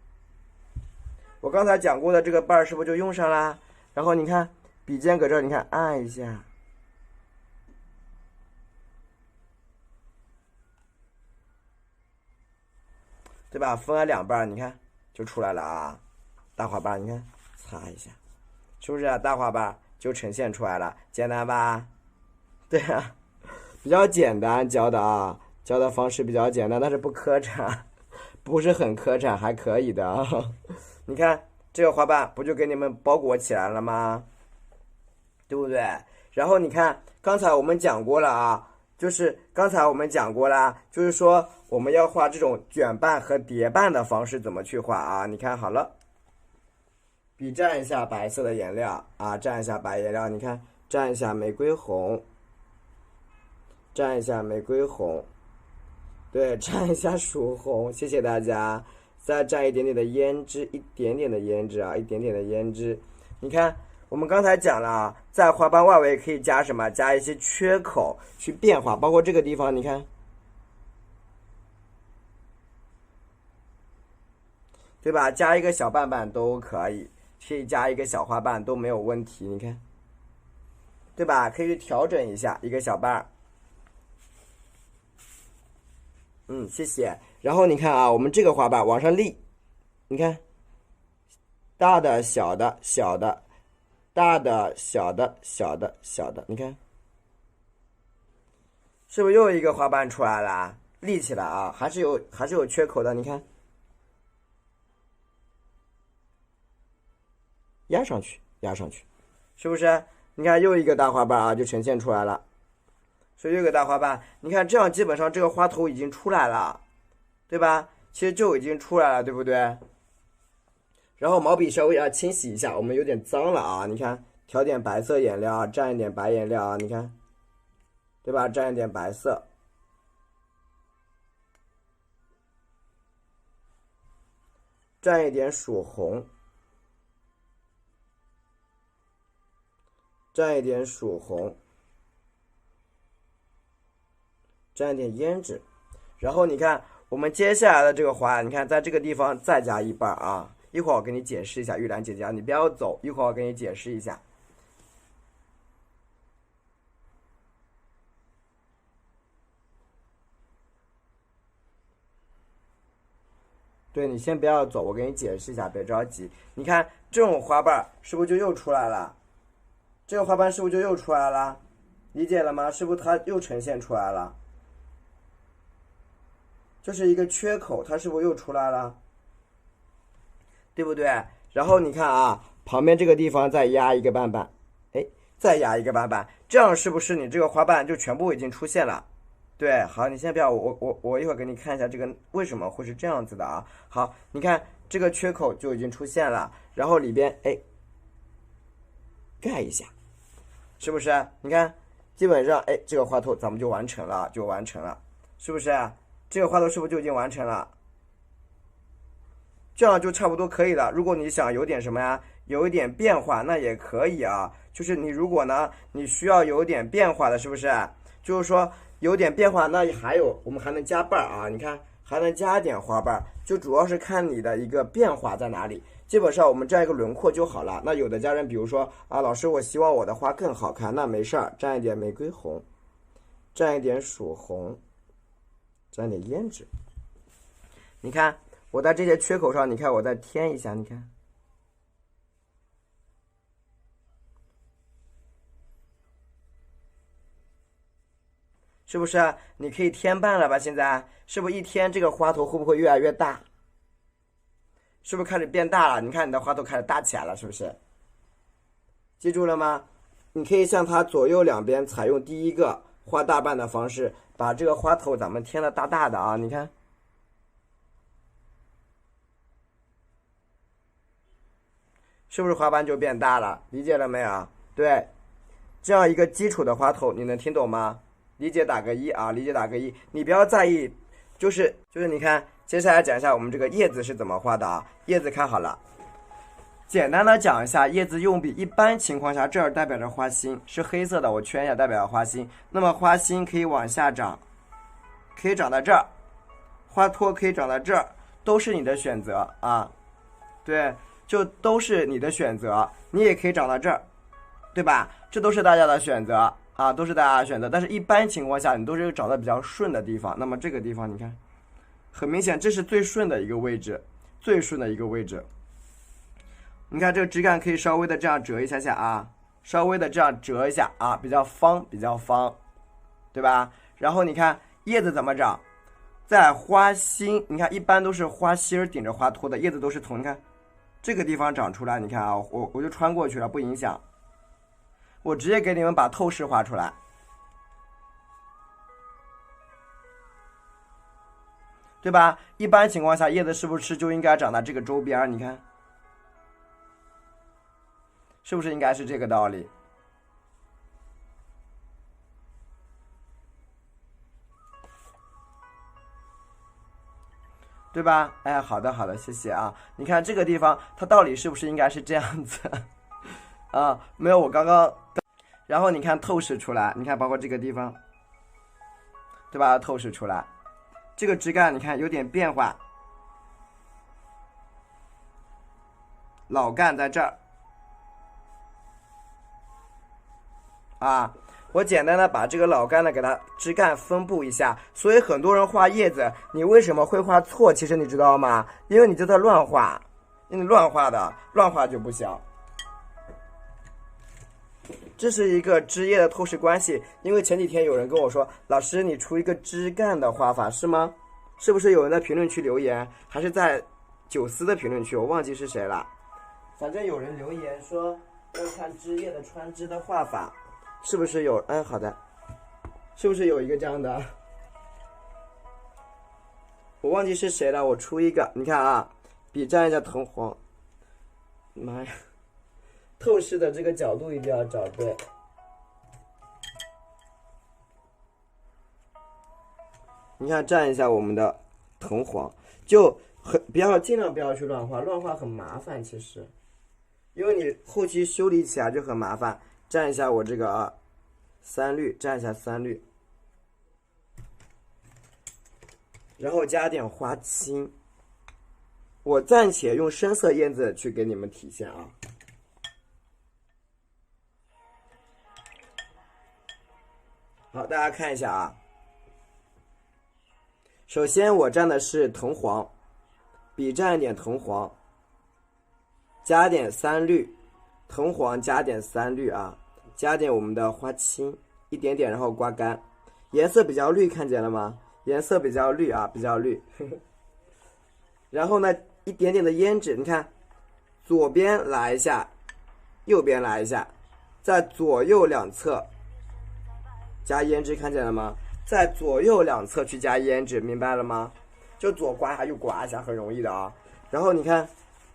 我刚才讲过的这个瓣是不是就用上啦？然后你看笔尖搁这儿，你看按一下，对吧？分了2瓣，你看就出来了啊！大花瓣，你看擦一下，是不是啊？大花瓣就呈现出来了，简单吧？对啊，比较简单教的啊。教的方式比较简单，但是不磕碜，不是很磕碜，还可以的啊。你看这个花瓣不就给你们包裹起来了吗？对不对？然后你看刚才我们讲过了啊，就是说我们要画这种卷瓣和叠瓣的方式怎么去画啊？你看好了，笔蘸一下白色的颜料啊，蘸一下白颜料，你看蘸一下玫瑰红，蘸一下玫瑰红。对，蘸一下曙红，谢谢大家。再蘸一点点的胭脂，一点点的胭脂啊，一点点的胭脂。你看我们刚才讲了啊，在花瓣外围可以加什么？加一些缺口去变化，包括这个地方，你看，对吧？加一个小瓣瓣都可以，可以加一个小花瓣都没有问题，你看，对吧？可以去调整一下一个小瓣。谢谢。然后你看啊，我们这个花瓣往上立，你看，大的、小的、小的，大的、小的、小的、小的，你看，是不是又一个花瓣出来了？立起来啊，还是有缺口的，你看，压上去，压上去，是不是？你看又一个大花瓣啊，就呈现出来了。所以又一个大花瓣，你看这样基本上这个花头已经出来了，对吧？其实就已经出来了，对不对？然后毛笔稍微要清洗一下，我们有点脏了啊！你看，调点白色颜料，蘸一点白颜料啊，你看，对吧？蘸一点白色，蘸一点曙红，蘸一点曙红。蘸一点胭脂，然后你看我们接下来的这个花，你看在这个地方再加一半啊！一会儿我给你解释一下，玉兰姐姐，你不要走，一会儿我给你解释一下。对，你先不要走，我给你解释一下，别着急。你看这种花瓣是不是就又出来了？这个花瓣是不是就又出来了？理解了吗？是不是它又呈现出来了？就是一个缺口，它是不是又出来了？对不对？然后你看啊，旁边这个地方再压一个瓣瓣，哎，再压一个瓣瓣，这样是不是你这个花瓣就全部已经出现了？对，好，你先不要，我一会儿给你看一下这个为什么会是这样子的啊。好，你看这个缺口就已经出现了，然后里边哎盖一下，是不是？你看，基本上哎这个花头咱们就完成了，是不是？这个花头是不是就已经完成了？这样就差不多可以了。如果你想有点什么呀，有一点变化，那也可以啊。就是你如果呢，你需要有点变化的，是不是？就是说有点变化，那还有我们还能加瓣啊。你看还能加点花瓣，就主要是看你的一个变化在哪里。基本上我们这样一个轮廓就好了。那有的家人，比如说啊，老师，我希望我的花更好看，那没事儿，蘸一点玫瑰红，蘸一点曙红，蘸一点胭脂。你看我在这些缺口上，你看我再添一下，你看，是不是？你可以添瓣了吧？现在是不是一添这个花头会不会越来越大？是不是开始变大了？你看你的花头开始大起来了，是不是？记住了吗？你可以向它左右两边采用第一个画大瓣的方式，把这个花头咱们添的大大的啊！你看。是不是花瓣就变大了？理解了没有？对，这样一个基础的花头，你能听懂吗？理解打个一啊，理解打个一。你不要在意，就是你看，接下来讲一下我们这个叶子是怎么画的啊。叶子看好了，简单的讲一下叶子用笔。一般情况下，这儿代表着花心，是黑色的，我圈一下代表着花心。那么花心可以往下长，可以长到这儿，花托可以长到这儿，都是你的选择啊。对。就都是你的选择，你也可以长到这儿，对吧？这都是大家的选择啊，都是大家的选择。但是一般情况下，你都是找到比较顺的地方。那么这个地方，你看，很明显，这是最顺的一个位置，最顺的一个位置。你看这个枝干可以稍微的这样折一下下啊，稍微的这样折一下啊，比较方，对吧？然后你看叶子怎么长，在花心，你看一般都是花心顶着花托的，叶子都是从你看。这个地方长出来，你看啊，我就穿过去了，不影响。我直接给你们把透视画出来，对吧？一般情况下，叶子是不是就应该长在这个周边？你看，是不是应该是这个道理？对吧？哎，好的，谢谢啊。你看这个地方，它道理是不是应该是这样子？啊，没有，我刚刚，然后你看透视出来，你看包括这个地方，对吧？透视出来，这个枝干你看有点变化，老干在这儿，啊，我简单的把这个老干呢给它枝干分布一下，所以很多人画叶子，你为什么会画错？其实你知道吗？因为你就在乱画，你乱画的，乱画就不行。这是一个枝叶的透视关系，因为前几天有人跟我说，老师你出一个枝干的画法是吗？是不是有人在评论区留言，还是在九思的评论区？我忘记是谁了，反正有人留言说要看枝叶的穿枝的画法，是不是有？嗯，好的，是不是有一个这样的？我忘记是谁了，我出一个，你看啊，比蘸一下藤黄，妈呀！透视的这个角度一定要找对。你看蘸一下我们的藤黄，就尽量不要去乱画，乱画很麻烦，其实，因为你后期修理起来就很麻烦。蘸一下我这个三绿，蘸一下三绿，然后加点花青。我暂且用深色叶子去给你们体现啊。好，大家看一下啊。首先我蘸的是藤黄，笔蘸一点藤黄，加点三绿，藤黄加点三绿啊，加点我们的花青，一点点，然后刮干，颜色比较绿，看见了吗？颜色比较绿啊，比较绿。然后呢，一点点的胭脂，你看，左边来一下，右边来一下，在左右两侧加胭脂，看见了吗？在左右两侧去加胭脂，明白了吗？就左刮一下，右刮一下，很容易的啊。然后你看，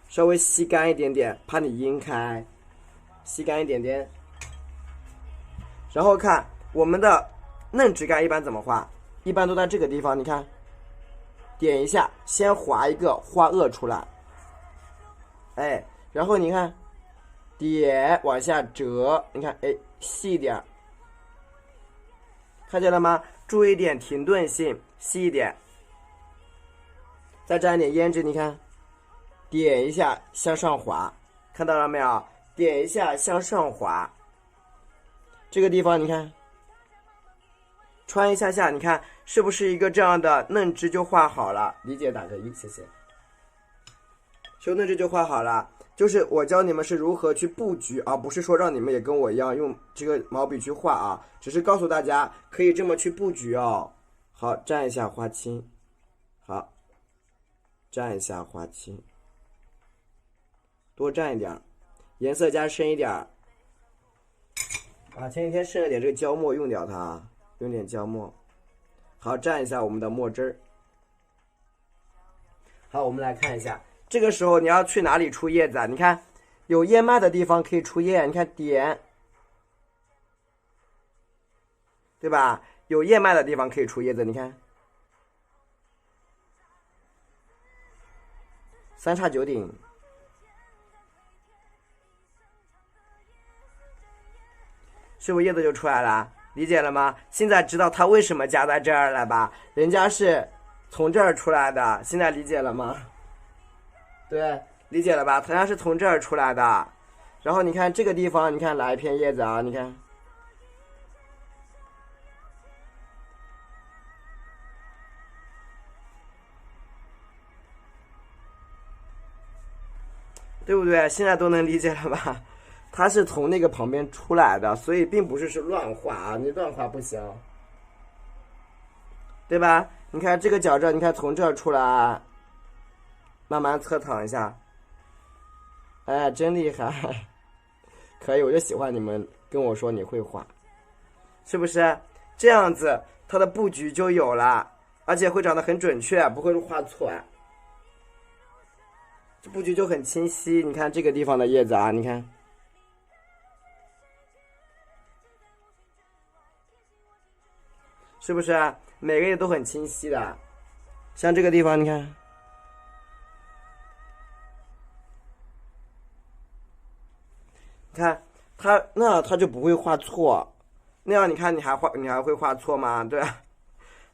稍微吸干一点点，怕你晕开，吸干一点点。然后看我们的嫩枝干一般怎么画？一般都在这个地方，你看，点一下，先划一个花萼出来，哎，然后你看，点往下折，你看，哎，细一点。看见了吗？注意点停顿性，细一点。再蘸一点胭脂，你看，点一下向上滑，看到了没有？点一下向上滑。这个地方你看，穿一下下，你看是不是一个这样的嫩枝就画好了？理解打个1，谢谢。修嫩枝就画好了。就是我教你们是如何去布局，而不是说让你们也跟我一样用这个毛笔去画啊，只是告诉大家可以这么去布局哦。好，蘸一下花青，好，蘸一下花青，多蘸一点，颜色加深一点。啊，前几天剩了点这个胶墨，用掉它，用点胶墨。好，蘸一下我们的墨汁儿。好，我们来看一下。这个时候你要去哪里出叶子啊？你看，有叶脉的地方可以出叶，你看点，对吧？有叶脉的地方可以出叶子，你看，三叉九顶，是不是叶子就出来了？理解了吗？现在知道它为什么加在这儿了吧？人家是从这儿出来的，现在理解了吗？对，理解了吧？同样是从这儿出来的，然后你看这个地方，你看来一片叶子啊，你看，对不对？现在都能理解了吧？它是从那个旁边出来的，所以并不是乱画啊，你乱画不行，对吧？你看这个角这，你看从这儿出来，慢慢侧躺一下。哎，真厉害，可以，我就喜欢你们跟我说你会画，是不是？这样子它的布局就有了，而且会长得很准确，不会画错。这布局就很清晰。你看这个地方的叶子啊，你看，是不是？每个叶都很清晰的。像这个地方，你看。看它就不会画错，那样你看你还会画错吗？对啊，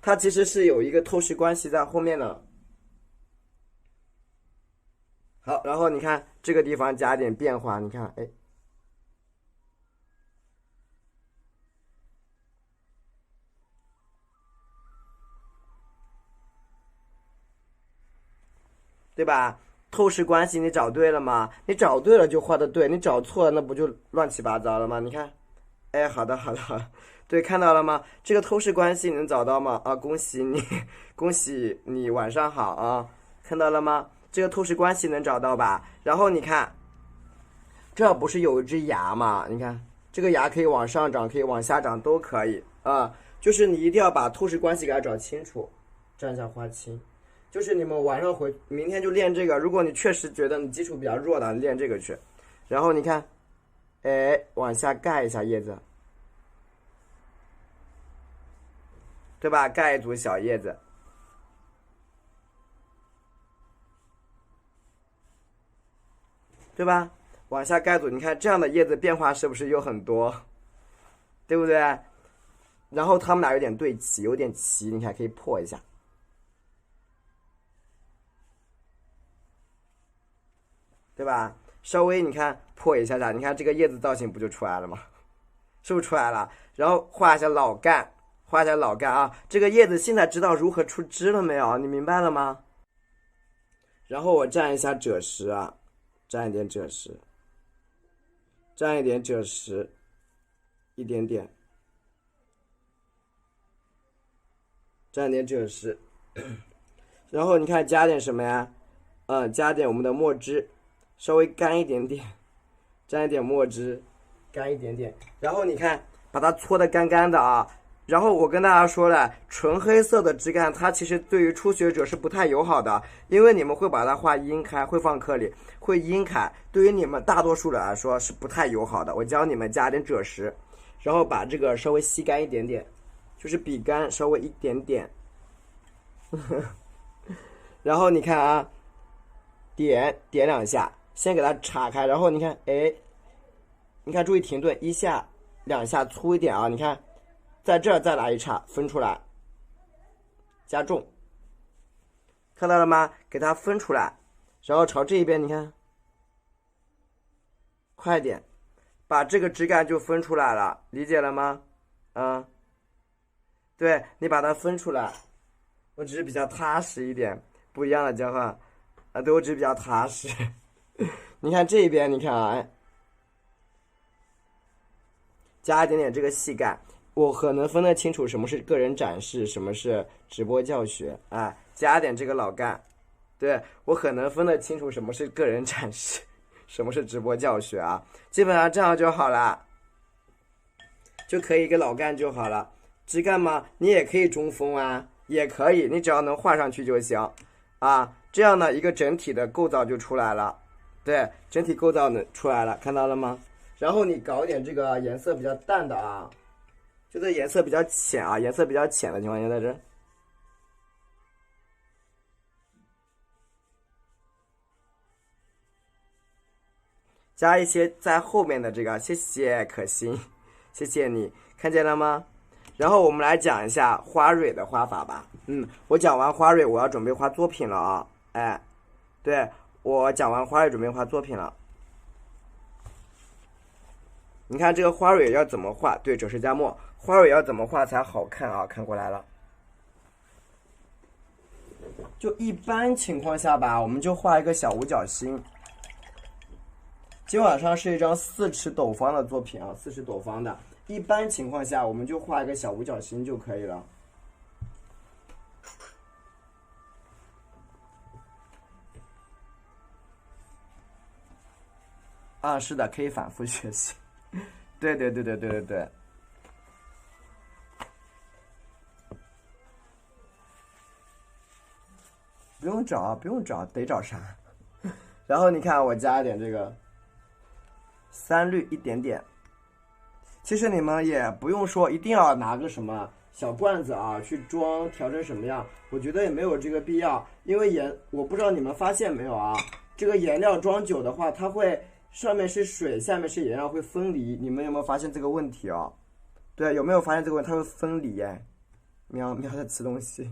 它其实是有一个透视关系在后面的。好，然后你看这个地方加点变化，你看，哎，对吧？透视关系你找对了吗？你找对了就画的对，你找错了那不就乱七八糟了吗？你看，哎，好的好的，对，看到了吗？这个透视关系你能找到吗？啊，恭喜你，恭喜你，晚上好啊，看到了吗？这个透视关系能找到吧？然后你看，这不是有一只牙吗？你看这个牙可以往上长，可以往下长，都可以啊。就是你一定要把透视关系给它找清楚。蘸一下花青，就是你们晚上明天就练这个。如果你确实觉得你基础比较弱的，练这个去。然后你看，哎，往下盖一下叶子，对吧？盖一组小叶子，对吧？往下盖组，你看这样的叶子变化是不是又很多？对不对？然后它们俩有点对齐，有点齐，你看可以破一下，对吧？稍微你看破一下下，你看这个叶子造型不就出来了吗？是不是出来了？然后画一下老干，画一下老干啊！这个叶子现在知道如何出枝了没有？你明白了吗？然后我蘸一下赭石啊，蘸一点赭石，蘸一点赭石，一点点，蘸点赭石。然后你看加点什么呀？加点我们的墨汁，稍微干一点点，沾一点墨汁，干一点点。然后你看把它搓得干干的啊。然后我跟大家说了，纯黑色的枝干它其实对于初学者是不太友好的，因为你们会把它画阴开，会放颗粒，会阴开，对于你们大多数人来说是不太友好的。我教你们加点赭石，然后把这个稍微吸干一点点，就是笔干稍微一点点。然后你看啊，点两下，先给它岔开，然后你看，哎，你看注意停顿，一下两下粗一点啊，你看在这儿再来一岔，分出来，加重，看到了吗？给它分出来，然后朝这一边，你看，快点，把这个枝干就分出来了，理解了吗？对，你把它分出来，我只是比较踏实一点，不一样的交换啊，对，我只是比较踏实。你看这一边，你看啊，哎，加一点点这个细干，我很能分得清楚什么是个人展示，什么是直播教学，哎，加点这个老干，对，我很能分得清楚什么是个人展示，什么是直播教学啊，基本上这样就好了，就可以一个老干就好了。枝干嘛，你也可以中锋啊，也可以，你只要能画上去就行啊。这样呢，一个整体的构造就出来了，对，整体构造呢出来了，看到了吗？然后你搞点这个颜色比较淡的啊，就这颜色比较浅啊，颜色比较浅的情况下，在这加一些在后面的这个，谢谢可心，谢谢你，看见了吗？然后我们来讲一下花蕊的画法吧。我讲完花蕊，我要准备画作品了啊！哎，对，我讲完花蕊，准备画作品了。你看这个花蕊要怎么画？对，赭石加墨，花蕊要怎么画才好看啊？看过来了。就一般情况下吧，我们就画一个小五角星。今晚上是一张4尺斗方的作品啊，4尺斗方的。一般情况下，我们就画一个小五角星就可以了。啊，是的，可以反复学习。对。不用找，得找啥？然后你看，我加一点这个3绿一点点。其实你们也不用说一定要拿个什么小罐子啊去装调成什么样，我觉得也没有这个必要，因为我不知道你们发现没有啊，这个颜料装久的话，它会上面是水，下面是颜料会分离，你们有没有发现这个问题哦？对，有没有发现这个问题？它会分离耶，喵喵在吃东西，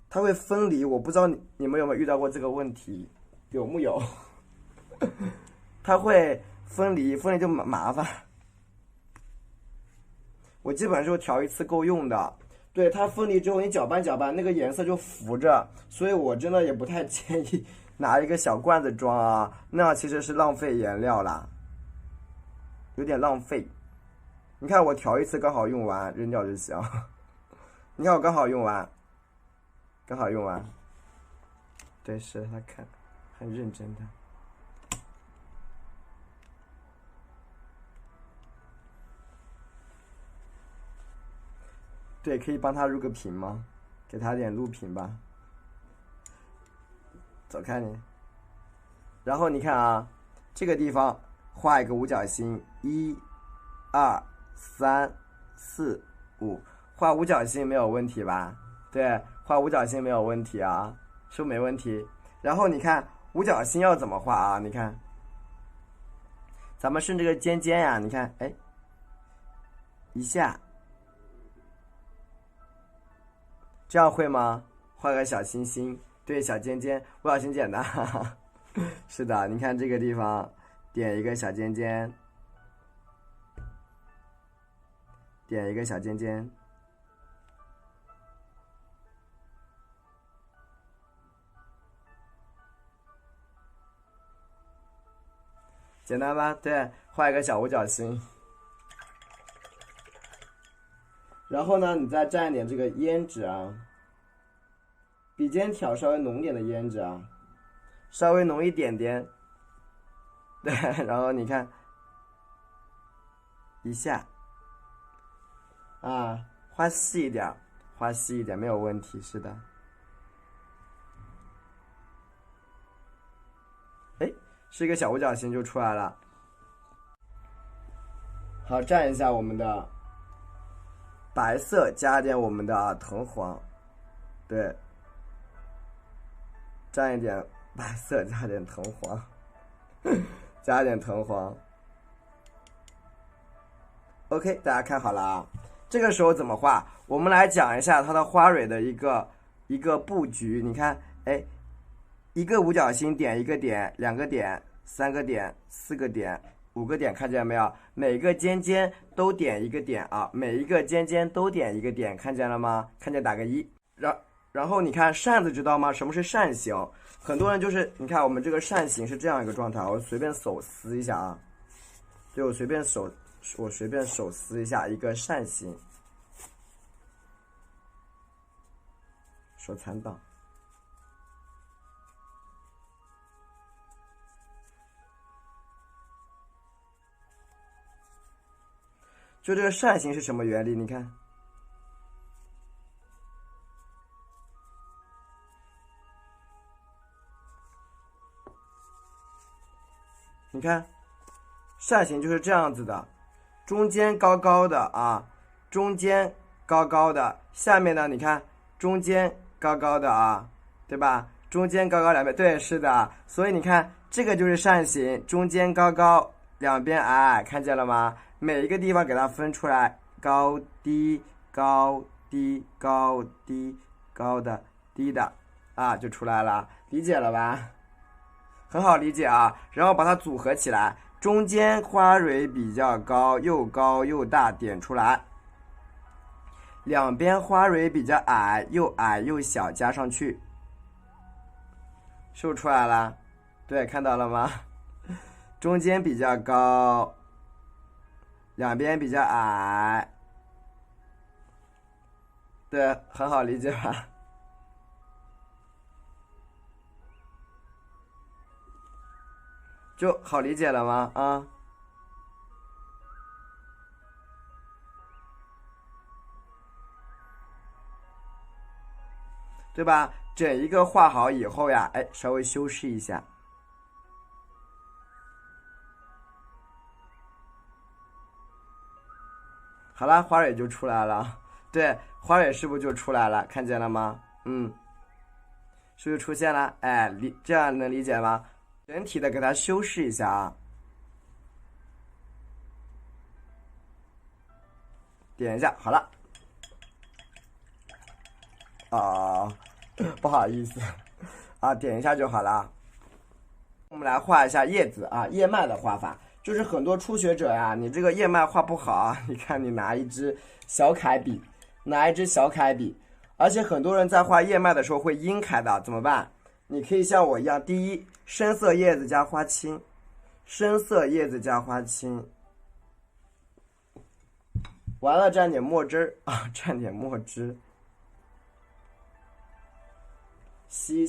它会分离，我不知道你们有没有遇到过这个问题，有木有？它会分离，分离就麻烦。我基本上就调一次够用的。对，它分离之后，你搅拌搅拌，那个颜色就浮着，所以我真的也不太建议拿一个小罐子装啊，那样其实是浪费颜料啦，有点浪费。你看我调一次刚好用完，扔掉就行。你看我刚好用完，刚好用完。对，是他看，很认真的。对，可以帮他录个屏吗？给他点录屏吧。走开你。然后你看啊，这个地方画一个五角星，1、2、3、4、5，画五角星没有问题吧？对，画五角星没有问题啊，是不是没问题？然后你看五角星要怎么画啊？你看，咱们顺这个尖尖呀，你看，哎，一下。这样会吗？画个小星星，对，小尖尖，五角星简单，哈哈。是的，你看这个地方，点一个小尖尖，点一个小尖尖，简单吧？对，画一个小五角星。然后呢，你再蘸一点这个胭脂啊，比肩挑稍微浓点的胭脂啊，稍微浓一点点。对，然后你看一下，啊，画细一点，画细一点没有问题，是的。哎，是一个小五角星就出来了。好，蘸一下我们的白色，加点我们的藤黄，对，蘸一点白色，加点藤黄，加点藤黄。OK， 大家看好了啊。这个时候怎么画？我们来讲一下它的花蕊的一个布局。你看，哎，一个五角星点一个点，两个点，三个点，四个点。5个点，看见没有？每个尖尖都点一个点啊！每一个尖尖都点一个点，看见了吗？看见打个1。然后你看扇子，知道吗？什么是扇形？很多人就是你看我们这个扇形是这样一个状态，我随便手撕一下啊，就我随便手撕一下一个扇形，手残党。就这个扇形是什么原理？你看，你看，扇形就是这样子的，中间高高的啊，中间高高的，下面呢，你看中间高高的啊，对吧？中间高高两边，对，是的。所以你看，这个就是扇形，中间高高，两边矮矮，看见了吗？每一个地方给它分出来，高低高低高低高的低的啊，就出来了，理解了吧？很好理解啊。然后把它组合起来，中间花蕊比较高又大，点出来。两边花蕊比较矮又小，加上去，是不是出来了？对，看到了吗？中间比较高。两边比较矮，对，很好理解吧？就好理解了吗？啊，对吧？整一个画好以后呀，哎，稍微修饰一下。好了，花蕊就出来了。对，花蕊是不是就出来了？看见了吗？是不是出现了？哎，这样能理解吗？整体的给它修饰一下啊，点一下，好了。啊，不好意思，啊，点一下就好了。我们来画一下叶子啊，叶脉的画法，就是很多初学者呀，你这个叶脉画不好啊，你看你拿一支小楷笔，而且很多人在画叶脉的时候会阴楷的，怎么办？你可以像我一样，第一，深色叶子加花青，完了蘸点墨汁啊，吸一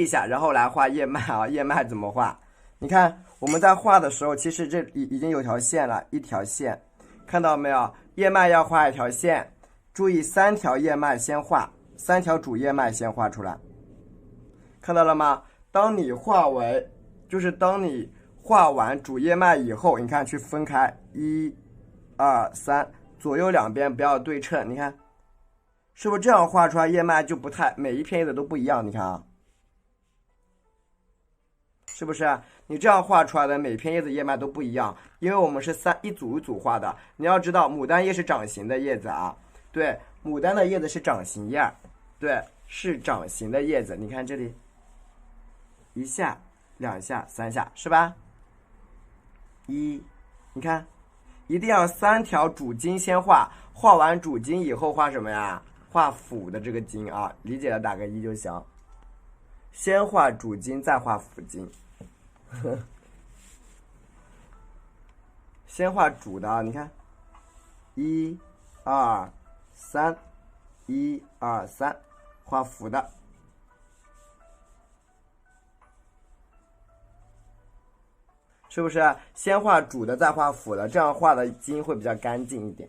下，然后来画叶脉啊。叶脉怎么画？你看我们在画的时候，其实这已经有条线了，一条线，看到没有？叶脉要画一条线，注意3条叶脉先画，3条主叶脉先画出来，看到了吗？当你画完主叶脉以后，你看去分开，1、2、3，左右两边不要对称，你看。是不是这样画出来叶脉就不太，每一片叶子都不一样？你看啊，是不是？你这样画出来的每片叶子叶脉都不一样，因为我们是一组一组画的。你要知道，牡丹叶是掌形的叶子啊，对，牡丹的叶子是掌形叶，对，是掌形的叶子。你看这里，1下、2下、3下，是吧？你看，一定要3条主茎先画，画完主茎以后画什么呀？画辅的这个茎啊，理解了打个1就行。先画主茎，再画辅茎。先画主的啊，你看，1、2、3，1、2、3，画辅的。是不是？先画主的，再画辅的，这样画的茎会比较干净一点。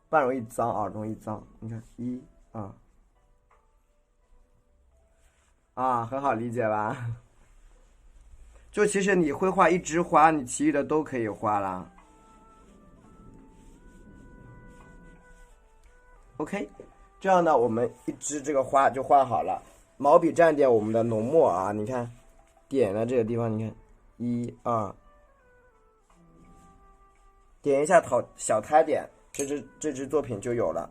不然容易脏啊，容易脏。你看1、2，啊，很好理解吧？就其实你会画一枝花，你其余的都可以画啦。OK， 这样呢，我们一枝这个花就画好了。毛笔蘸点我们的浓墨啊，你看，点的这个地方，你看1、2，点一下小苔点。这支作品就有了。